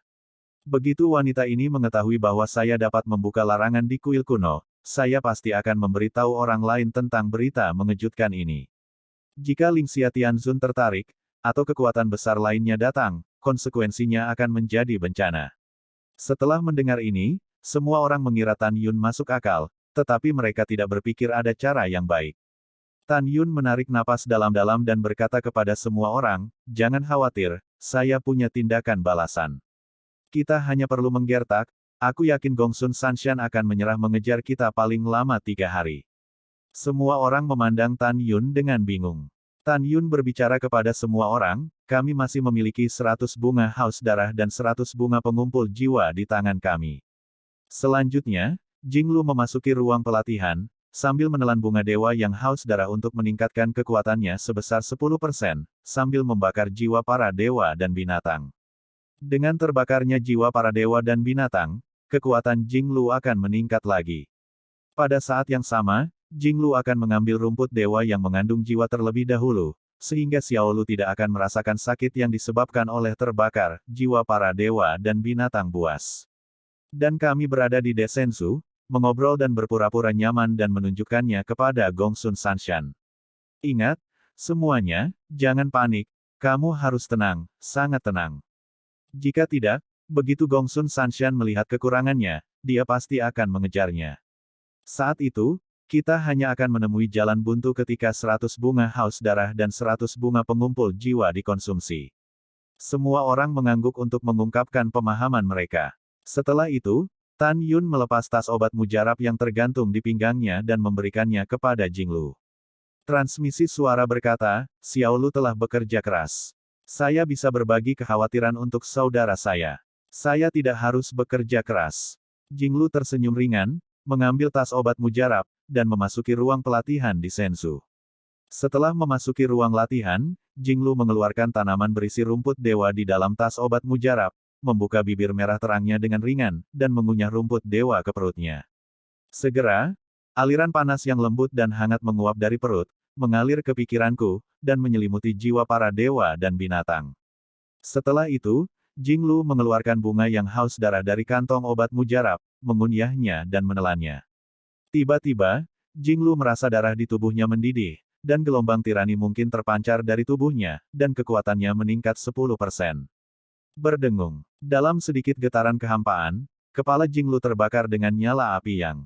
Begitu wanita ini mengetahui bahwa saya dapat membuka larangan di kuil kuno, saya pasti akan memberitahu orang lain tentang berita mengejutkan ini. Jika Lingxia Tianzun tertarik, atau kekuatan besar lainnya datang, konsekuensinya akan menjadi bencana. Setelah mendengar ini, semua orang mengira Tan Yun masuk akal, tetapi mereka tidak berpikir ada cara yang baik. Tan Yun menarik napas dalam-dalam dan berkata kepada semua orang, "Jangan khawatir, saya punya tindakan balasan. Kita hanya perlu menggertak, aku yakin Gongsun Sanshan akan menyerah mengejar kita paling lama 3 hari." Semua orang memandang Tan Yun dengan bingung. Tan Yun berbicara kepada semua orang, "Kami masih memiliki 100 bunga haus darah dan 100 bunga pengumpul jiwa di tangan kami." Selanjutnya, Jinglu memasuki ruang pelatihan, sambil menelan bunga dewa yang haus darah untuk meningkatkan kekuatannya sebesar 10%, sambil membakar jiwa para dewa dan binatang. Dengan terbakarnya jiwa para dewa dan binatang, kekuatan Jinglu akan meningkat lagi. Pada saat yang sama, Jinglu akan mengambil rumput dewa yang mengandung jiwa terlebih dahulu, sehingga Xiaolu tidak akan merasakan sakit yang disebabkan oleh terbakar jiwa para dewa dan binatang buas. Dan kami berada di Desensu, mengobrol dan berpura-pura nyaman dan menunjukkannya kepada Gongsun Sanshan. Ingat, semuanya, jangan panik, kamu harus tenang, sangat tenang. Jika tidak, begitu Gongsun Sanshan melihat kekurangannya, dia pasti akan mengejarnya. Saat itu, kita hanya akan menemui jalan buntu ketika 100 bunga haus darah dan 100 bunga pengumpul jiwa dikonsumsi. Semua orang mengangguk untuk mengungkapkan pemahaman mereka. Setelah itu, Tan Yun melepas tas obat mujarab yang tergantung di pinggangnya dan memberikannya kepada Jinglu. Transmisi suara berkata, "Xiaolu telah bekerja keras. Saya bisa berbagi kekhawatiran untuk saudara saya. Saya tidak harus bekerja keras." Jinglu tersenyum ringan, mengambil tas obat mujarab, dan memasuki ruang pelatihan di Sensu. Setelah memasuki ruang latihan, Jinglu mengeluarkan tanaman berisi rumput dewa di dalam tas obat mujarab, membuka bibir merah terangnya dengan ringan, dan mengunyah rumput dewa ke perutnya. Segera, aliran panas yang lembut dan hangat menguap dari perut, mengalir ke pikiranku, dan menyelimuti jiwa para dewa dan binatang. Setelah itu, Jinglu mengeluarkan bunga yang haus darah dari kantong obat mujarab, mengunyahnya dan menelannya. Tiba-tiba, Jinglu merasa darah di tubuhnya mendidih, dan gelombang tirani mungkin terpancar dari tubuhnya, dan kekuatannya meningkat 10%. Berdengung. Dalam sedikit getaran kehampaan, kepala Jinglu terbakar dengan nyala api yang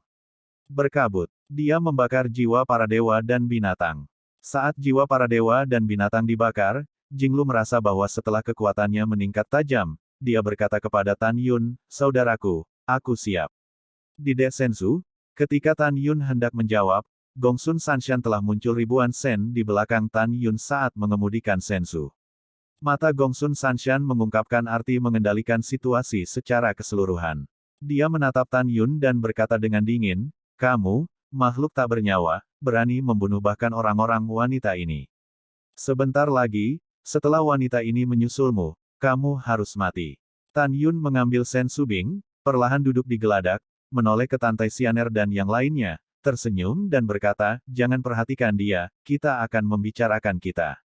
berkabut. Dia membakar jiwa para dewa dan binatang. Saat jiwa para dewa dan binatang dibakar, Jinglu merasa bahwa setelah kekuatannya meningkat tajam, dia berkata kepada Tan Yun, "Saudaraku, aku siap." Di Desensu, ketika Tan Yun hendak menjawab, Gongsun Sanshan telah muncul ribuan sen di belakang Tan Yun saat mengemudikan Sensu. Mata Gongsun Sanshan mengungkapkan arti mengendalikan situasi secara keseluruhan. Dia menatap Tan Yun dan berkata dengan dingin, "Kamu, makhluk tak bernyawa, berani membunuh bahkan orang-orang wanita ini. Sebentar lagi, setelah wanita ini menyusulmu, kamu harus mati." Tan Yun mengambil Sen Subing, perlahan duduk di geladak, menoleh ke Tantai Xianer dan yang lainnya, tersenyum dan berkata, "Jangan perhatikan dia, kita akan membicarakan kita."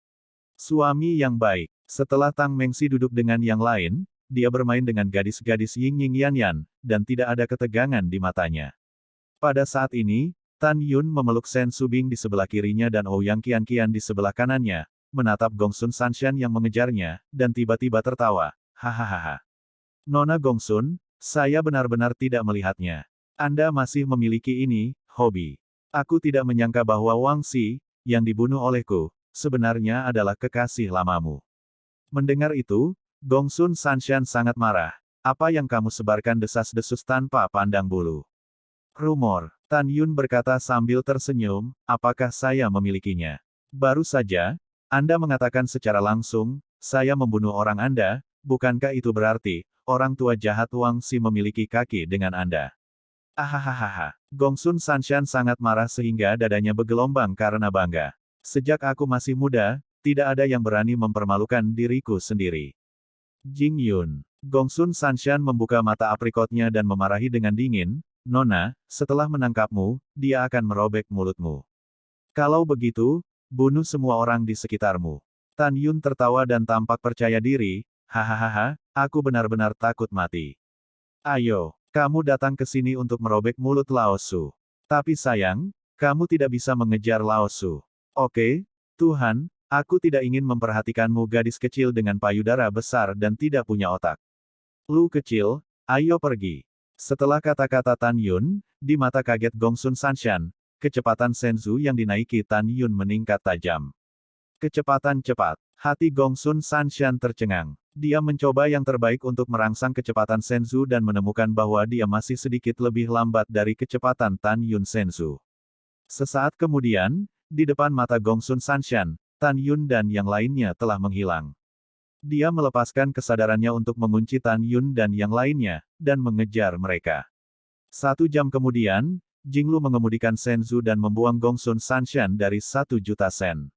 Suami yang baik. Setelah Tang Mengsi duduk dengan yang lain, dia bermain dengan gadis-gadis Ying Ying Yan Yan, dan tidak ada ketegangan di matanya. Pada saat ini, Tan Yun memeluk Sen Subing di sebelah kirinya dan Ouyang Qian Qian di sebelah kanannya, menatap Gongsun Sanshan yang mengejarnya, dan tiba-tiba tertawa, "Hahaha. Nona Gongsun, saya benar-benar tidak melihatnya. Anda masih memiliki ini, hobi. Aku tidak menyangka bahwa Wang Xi, yang dibunuh olehku, sebenarnya adalah kekasih lamamu." Mendengar itu, Gongsun Sanshan sangat marah. "Apa yang kamu sebarkan desas-desus tanpa pandang bulu?" "Rumor," Tan Yun berkata sambil tersenyum, "apakah saya memilikinya? Baru saja, Anda mengatakan secara langsung, saya membunuh orang Anda, bukankah itu berarti, orang tua jahat Wang Xi memiliki kaki dengan Anda?" Ahahaha. Gongsun Sanshan sangat marah sehingga dadanya bergelombang karena bangga. "Sejak aku masih muda, tidak ada yang berani mempermalukan diriku sendiri." Jing Yun. Gongsun Sanshan membuka mata aprikotnya dan memarahi dengan dingin, "Nona, setelah menangkapmu, dia akan merobek mulutmu. Kalau begitu, bunuh semua orang di sekitarmu." Tan Yun tertawa dan tampak percaya diri, "Hahaha, aku benar-benar takut mati. Ayo, kamu datang ke sini untuk merobek mulut Lao Su. Tapi sayang, kamu tidak bisa mengejar Lao Su. Oke, Tuhan, Aku tidak ingin memperhatikanmu gadis kecil dengan payudara besar dan tidak punya otak. Lu kecil, ayo pergi. Setelah kata-kata Tan Yun, di mata kaget Gongsun Sanshan, kecepatan Senzu yang dinaiki Tan Yun meningkat tajam. Kecepatan cepat. Hati Gongsun Sanshan tercengang. Dia mencoba yang terbaik untuk merangsang kecepatan Senzu dan menemukan bahwa dia masih sedikit lebih lambat dari kecepatan Tan Yun Senzu. Sesaat kemudian, di depan mata Gongsun Sanshan, Tan Yun dan yang lainnya telah menghilang. Dia melepaskan kesadarannya untuk mengunci Tan Yun dan yang lainnya, dan mengejar mereka. 1 jam kemudian, Jinglu mengemudikan Senzu dan membuang Gongsun Sanshan dari 1 juta sen.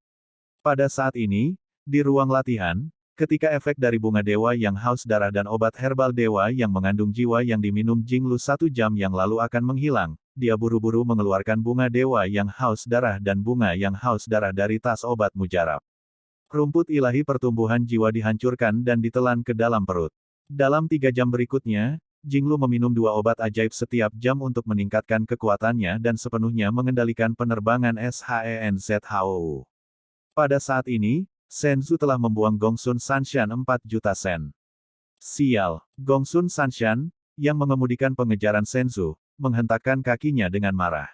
Pada saat ini, di ruang latihan, ketika efek dari bunga dewa yang haus darah dan obat herbal dewa yang mengandung jiwa yang diminum Jinglu 1 jam yang lalu akan menghilang, dia buru-buru mengeluarkan bunga dewa yang haus darah dan bunga yang haus darah dari tas obat mujarab. Rumput ilahi pertumbuhan jiwa dihancurkan dan ditelan ke dalam perut. Dalam 3 jam berikutnya, Jinglu meminum 2 obat ajaib setiap jam untuk meningkatkan kekuatannya dan sepenuhnya mengendalikan penerbangan SHENZHOU. Pada saat ini, Senzu telah membuang Gongsun Sanshan 4 juta sen. Sial, Gongsun Sanshan, yang mengemudikan pengejaran Senzu, menghentakkan kakinya dengan marah.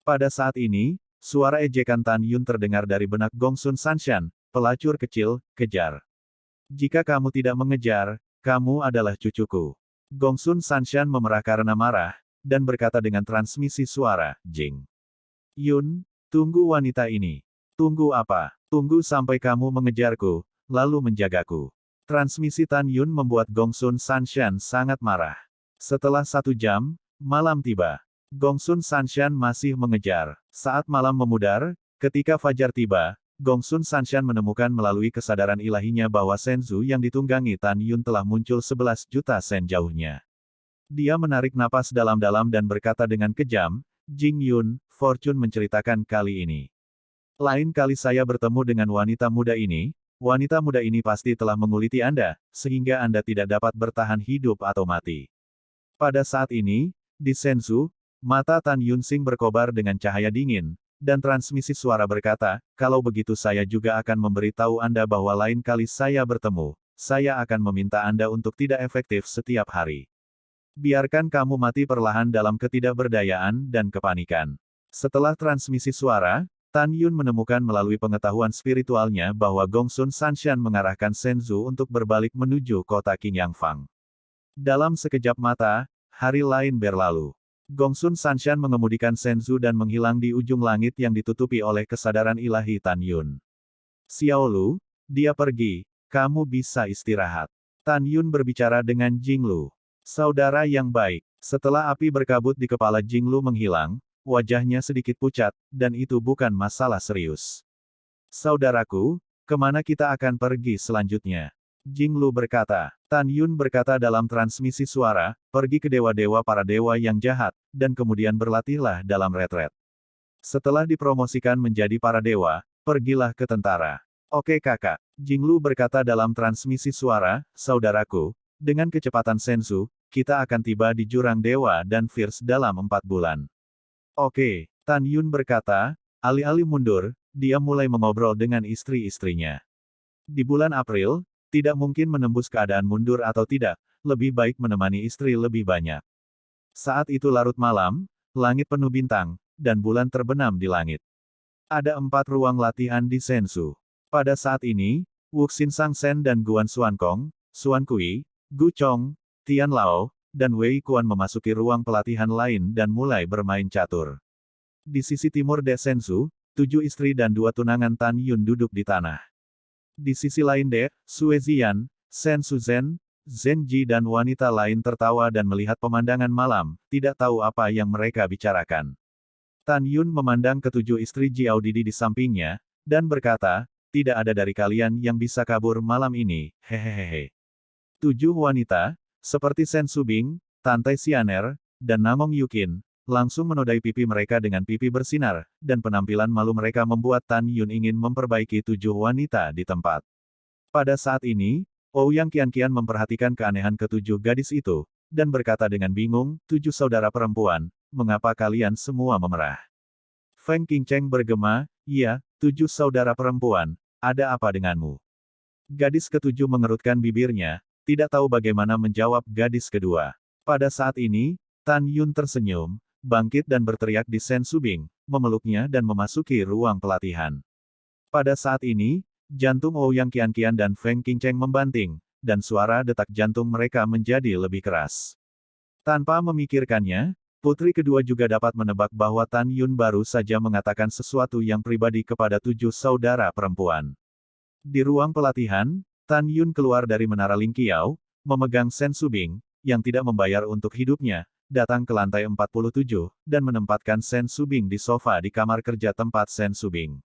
Pada saat ini, suara ejekan Tan Yun terdengar dari benak Gongsun Sanshan, pelacur kecil, kejar. Jika kamu tidak mengejar, kamu adalah cucuku. Gongsun Sanshan memerah karena marah, dan berkata dengan transmisi suara, Jing. Yun, tunggu wanita ini. Tunggu apa? Tunggu sampai kamu mengejarku, lalu menjagaku. Transmisi Tan Yun membuat Gongsun Sanshan sangat marah. Setelah 1 jam, malam tiba. Gongsun Sanshan masih mengejar. Saat malam memudar, ketika fajar tiba, Gongsun Sanshan menemukan melalui kesadaran ilahinya bahwa Senzu yang ditunggangi Tan Yun telah muncul 11 juta sen jauhnya. Dia menarik napas dalam-dalam dan berkata dengan kejam, Jing Yun, Fortune menceritakan kali ini. Lain kali saya bertemu dengan wanita muda ini pasti telah menguliti Anda, sehingga Anda tidak dapat bertahan hidup atau mati. Pada saat ini, di Senzu, mata Tan Yunsing berkobar dengan cahaya dingin, dan transmisi suara berkata, kalau begitu saya juga akan memberitahu Anda bahwa lain kali saya bertemu, saya akan meminta Anda untuk tidak efektif setiap hari. Biarkan kamu mati perlahan dalam ketidakberdayaan dan kepanikan. Setelah transmisi suara, Tan Yun menemukan melalui pengetahuan spiritualnya bahwa Gongsun Sanshan mengarahkan Senzu untuk berbalik menuju kota Qingyangfang. Dalam sekejap mata, hari lain berlalu. Gongsun Sanshan mengemudikan Senzu dan menghilang di ujung langit yang ditutupi oleh kesadaran ilahi Tan Yun. Xiaolu, dia pergi, kamu bisa istirahat. Tan Yun berbicara dengan Jinglu. Saudara yang baik, setelah api berkabut di kepala Jinglu menghilang, wajahnya sedikit pucat, dan itu bukan masalah serius. Saudaraku, kemana kita akan pergi selanjutnya? Jinglu berkata. Tan Yun berkata dalam transmisi suara, pergi ke dewa-dewa para dewa yang jahat, dan kemudian berlatihlah dalam retret. Setelah dipromosikan menjadi para dewa, pergilah ke tentara. Oke kakak, Jinglu berkata dalam transmisi suara, saudaraku, dengan kecepatan Senzu, kita akan tiba di jurang dewa dan Fierce dalam 4 bulan. Oke, Tan Yun berkata, alih-alih mundur, dia mulai mengobrol dengan istri-istrinya. Di bulan April, tidak mungkin menembus keadaan mundur atau tidak, lebih baik menemani istri lebih banyak. Saat itu larut malam, langit penuh bintang, dan bulan terbenam di langit. Ada 4 ruang latihan di Senzu. Pada saat ini, Wuxin Sang Sen dan Guan Xuankong, Xuan Kui, Gu Chong, Tian Lao, dan Wei Kuan memasuki ruang pelatihan lain dan mulai bermain catur. Di sisi timur De Senzu, 7 istri dan 2 tunangan Tan Yun duduk di tanah. Di sisi lain De, Sue Zian, Sen Suzhen, Zhen Ji dan wanita lain tertawa dan melihat pemandangan malam, tidak tahu apa yang mereka bicarakan. Tan Yun memandang ke-7 istri Jiao Didi di sampingnya, dan berkata, tidak ada dari kalian yang bisa kabur malam ini, hehehe. 7 wanita, seperti Sen Subing, Tante Xianer, dan Namong Yukin, langsung menodai pipi mereka dengan pipi bersinar, dan penampilan malu mereka membuat Tan Yun ingin memperbaiki 7 wanita di tempat. Pada saat ini, Ouyang Qianqian memperhatikan keanehan ke-7 gadis itu, dan berkata dengan bingung, 7 saudara perempuan, mengapa kalian semua memerah? Feng Qingcheng bergema, iya, 7 saudara perempuan, ada apa denganmu? Gadis ketujuh mengerutkan bibirnya, tidak tahu bagaimana menjawab gadis kedua. Pada saat ini, Tan Yun tersenyum, bangkit dan berteriak di Sen Subing, memeluknya dan memasuki ruang pelatihan. Pada saat ini, jantung Ouyang Qianqian dan Feng Qingcheng membanting, dan suara detak jantung mereka menjadi lebih keras. Tanpa memikirkannya, putri kedua juga dapat menebak bahwa Tan Yun baru saja mengatakan sesuatu yang pribadi kepada 7 saudara perempuan. Di ruang pelatihan, Tan Yun keluar dari menara Ling Qiao, memegang Sen Subing, yang tidak membayar untuk hidupnya, datang ke lantai 47, dan menempatkan Sen Subing di sofa di kamar kerja tempat Sen Subing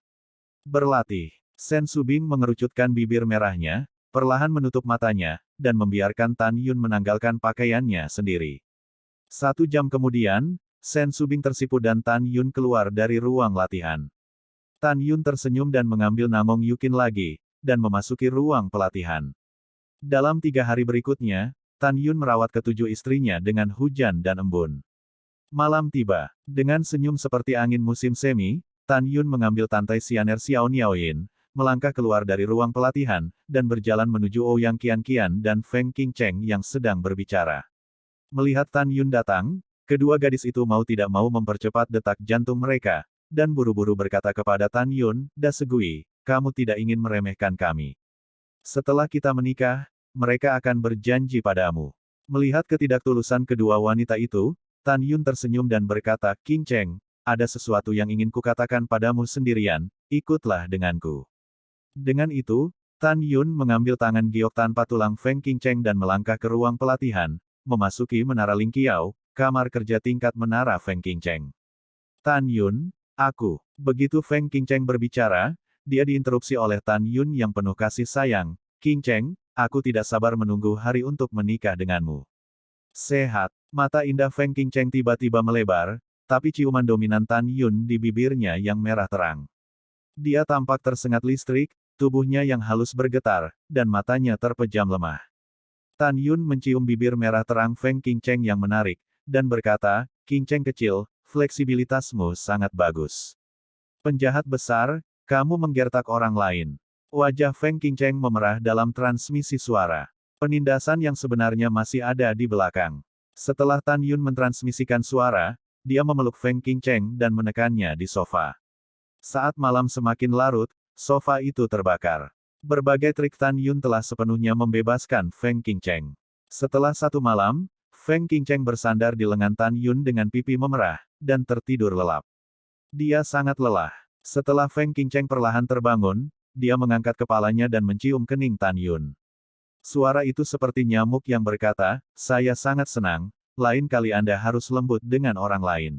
berlatih. Sen Subing mengerucutkan bibir merahnya, perlahan menutup matanya, dan membiarkan Tan Yun menanggalkan pakaiannya sendiri. 1 jam kemudian, Sen Subing tersipu dan Tan Yun keluar dari ruang latihan. Tan Yun tersenyum dan mengambil Namong Yukin lagi, dan memasuki ruang pelatihan. Dalam 3 hari berikutnya, Tan Yun merawat ketujuh istrinya dengan hujan dan embun. Malam tiba. Dengan senyum seperti angin musim semi, Tan Yun mengambil Tantai Xianer Xiao Niaoyin, melangkah keluar dari ruang pelatihan, dan berjalan menuju Ouyang Qianqian dan Feng Qingcheng yang sedang berbicara. Melihat Tan Yun datang, kedua gadis itu mau tidak mau mempercepat detak jantung mereka, dan buru-buru berkata kepada Tan Yun, "Dasegui, kamu tidak ingin meremehkan kami. Setelah kita menikah, mereka akan berjanji padamu." Melihat ketidaktulusan kedua wanita itu, Tan Yun tersenyum dan berkata, "Qingcheng, ada sesuatu yang ingin kukatakan padamu sendirian, ikutlah denganku." Dengan itu, Tan Yun mengambil tangan giok tanpa tulang Feng Qingcheng dan melangkah ke ruang pelatihan, memasuki menara Ling Qiao, kamar kerja tingkat menara Feng Qingcheng. "Tan Yun, aku." Begitu Feng Qingcheng berbicara, dia diinterupsi oleh Tan Yun yang penuh kasih sayang, "Qingcheng, aku tidak sabar menunggu hari untuk menikah denganmu." "Sehat." Mata indah Feng Qingcheng tiba-tiba melebar, tapi ciuman dominan Tan Yun di bibirnya yang merah terang. Dia tampak tersengat listrik, tubuhnya yang halus bergetar, dan matanya terpejam lemah. Tan Yun mencium bibir merah terang Feng Qingcheng yang menarik, dan berkata, "Qingcheng kecil, fleksibilitasmu sangat bagus. Penjahat besar, kamu menggertak orang lain." Wajah Feng Qingcheng memerah dalam transmisi suara. Penindasan yang sebenarnya masih ada di belakang. Setelah Tan Yun mentransmisikan suara, dia memeluk Feng Qingcheng dan menekannya di sofa. Saat malam semakin larut, sofa itu terbakar. Berbagai trik Tan Yun telah sepenuhnya membebaskan Feng Qingcheng. Setelah 1 malam, Feng Qingcheng bersandar di lengan Tan Yun dengan pipi memerah, dan tertidur lelap. Dia sangat lelah. Setelah Feng Qingcheng perlahan terbangun, dia mengangkat kepalanya dan mencium kening Tan Yun. Suara itu seperti nyamuk yang berkata, "Saya sangat senang, lain kali Anda harus lembut dengan orang lain."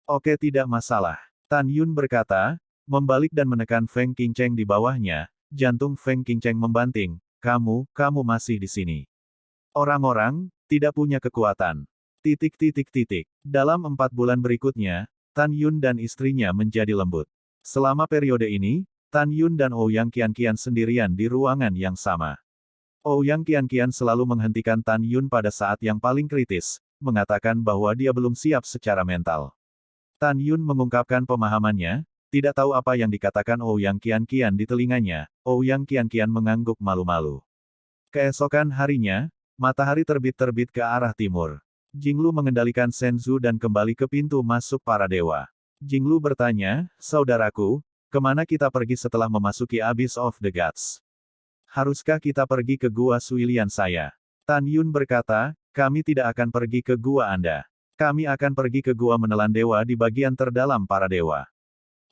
"Oke, tidak masalah." Tan Yun berkata, membalik dan menekan Feng Qingcheng di bawahnya. Jantung Feng Qingcheng membanting, kamu masih di sini. Orang-orang, tidak punya kekuatan. Dalam 4 bulan berikutnya, Tan Yun dan istrinya menjadi lembut. Selama periode ini, Tan Yun dan Ouyang Qianqian sendirian di ruangan yang sama. Ouyang Qianqian selalu menghentikan Tan Yun pada saat yang paling kritis, mengatakan bahwa dia belum siap secara mental. Tan Yun mengungkapkan pemahamannya, tidak tahu apa yang dikatakan Ouyang Qianqian di telinganya. Ouyang Qianqian mengangguk malu-malu. Keesokan harinya, matahari terbit ke arah timur. Jinglu mengendalikan Senzu dan kembali ke pintu masuk para dewa. Jinglu bertanya, "Saudaraku, kemana kita pergi setelah memasuki Abyss of the Gods? Haruskah kita pergi ke Gua Suilian saya?" Tan Yun berkata, "Kami tidak akan pergi ke gua Anda. Kami akan pergi ke Gua Menelan Dewa di bagian terdalam para dewa.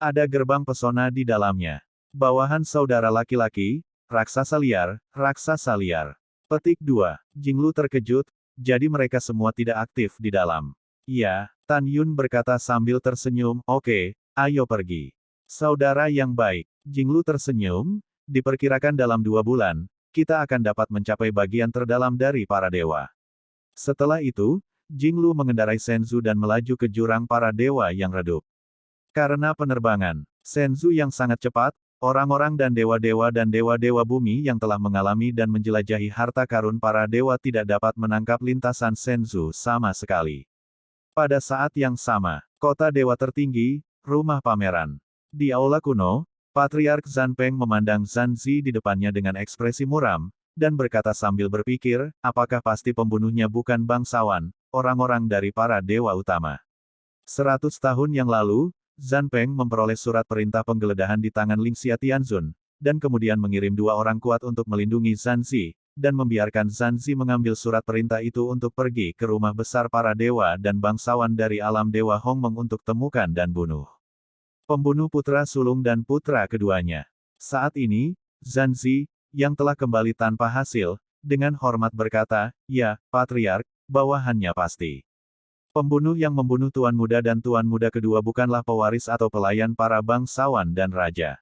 Ada gerbang pesona di dalamnya. Bawahan saudara laki-laki, raksasa liar, raksasa liar." Petik 2. Jinglu terkejut, jadi mereka semua tidak aktif di dalam. "Ya," Tan Yun berkata sambil tersenyum, "Oke, ayo pergi." "Saudara yang baik." Jinglu tersenyum, "Diperkirakan dalam 2 bulan, kita akan dapat mencapai bagian terdalam dari para dewa." Setelah itu, Jinglu mengendarai Senzu dan melaju ke jurang para dewa yang redup. Karena penerbangan Senzu yang sangat cepat, orang-orang dan dewa-dewa bumi yang telah mengalami dan menjelajahi harta karun para dewa tidak dapat menangkap lintasan Senzu sama sekali. Pada saat yang sama, kota dewa tertinggi, rumah pameran. Di aula kuno, Patriark Zanpeng memandang Zanzi di depannya dengan ekspresi muram, dan berkata sambil berpikir, apakah pasti pembunuhnya bukan bangsawan, orang-orang dari para dewa utama. 100 tahun yang lalu, Zanpeng memperoleh surat perintah penggeledahan di tangan Lingxia Tianzun, dan kemudian mengirim 2 orang kuat untuk melindungi Zanzi, dan membiarkan Zanzi mengambil surat perintah itu untuk pergi ke rumah besar para dewa dan bangsawan dari alam dewa Hongmeng untuk temukan dan bunuh pembunuh putra sulung dan putra keduanya. Saat ini, Zanzi, yang telah kembali tanpa hasil, dengan hormat berkata, ya, Patriark, bawahannya pasti. Pembunuh yang membunuh Tuan Muda dan Tuan Muda kedua bukanlah pewaris atau pelayan para bangsawan dan raja.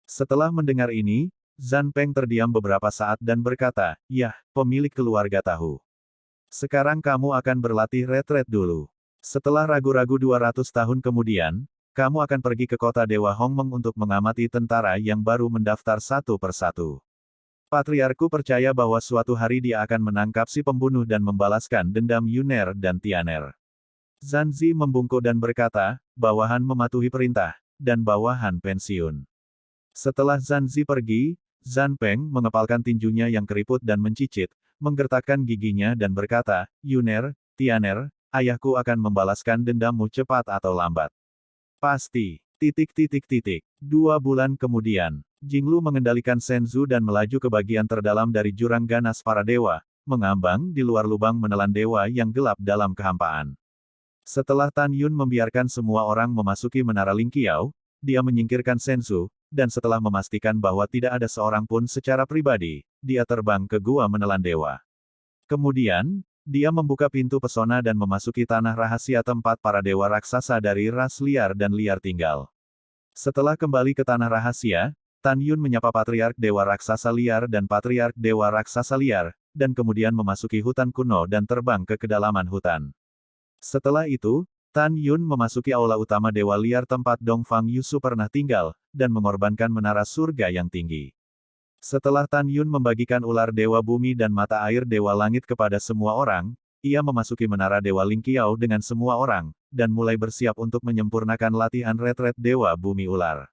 Setelah mendengar ini, Zanpeng terdiam beberapa saat dan berkata, yah, pemilik keluarga tahu. Sekarang kamu akan berlatih retret dulu. Setelah ragu-ragu 200 tahun kemudian, kamu akan pergi ke kota Dewa Hongmeng untuk mengamati tentara yang baru mendaftar satu persatu. Patriarku percaya bahwa suatu hari dia akan menangkap si pembunuh dan membalaskan dendam Yuner dan Tianer. Zanzi membungkuk dan berkata, bawahan mematuhi perintah, dan bawahan pensiun. Setelah Zanzi pergi, Zanpeng mengepalkan tinjunya yang keriput dan mencicit, menggertakkan giginya dan berkata, Yuner, Tianer, ayahku akan membalaskan dendammu cepat atau lambat. Pasti. 2 bulan kemudian, Jinglu mengendalikan Senzu dan melaju ke bagian terdalam dari jurang ganas para dewa, mengambang di luar lubang menelan dewa yang gelap dalam kehampaan. Setelah Tan Yun membiarkan semua orang memasuki menara Lingqiao, dia menyingkirkan Senzu, dan setelah memastikan bahwa tidak ada seorang pun secara pribadi, dia terbang ke gua menelan dewa. Kemudian, dia membuka pintu pesona dan memasuki tanah rahasia tempat para dewa raksasa dari ras liar dan liar tinggal. Setelah kembali ke tanah rahasia, Tan Yun menyapa Patriark Dewa Raksasa Liar dan Patriark Dewa Raksasa Liar, dan kemudian memasuki hutan kuno dan terbang ke kedalaman hutan. Setelah itu, Tan Yun memasuki aula utama Dewa Liar tempat Dongfang Yusu pernah tinggal, dan mengorbankan menara surga yang tinggi. Setelah Tan Yun membagikan ular Dewa Bumi dan mata air Dewa Langit kepada semua orang, ia memasuki menara Dewa Lingqiao dengan semua orang, dan mulai bersiap untuk menyempurnakan latihan retret Dewa Bumi Ular.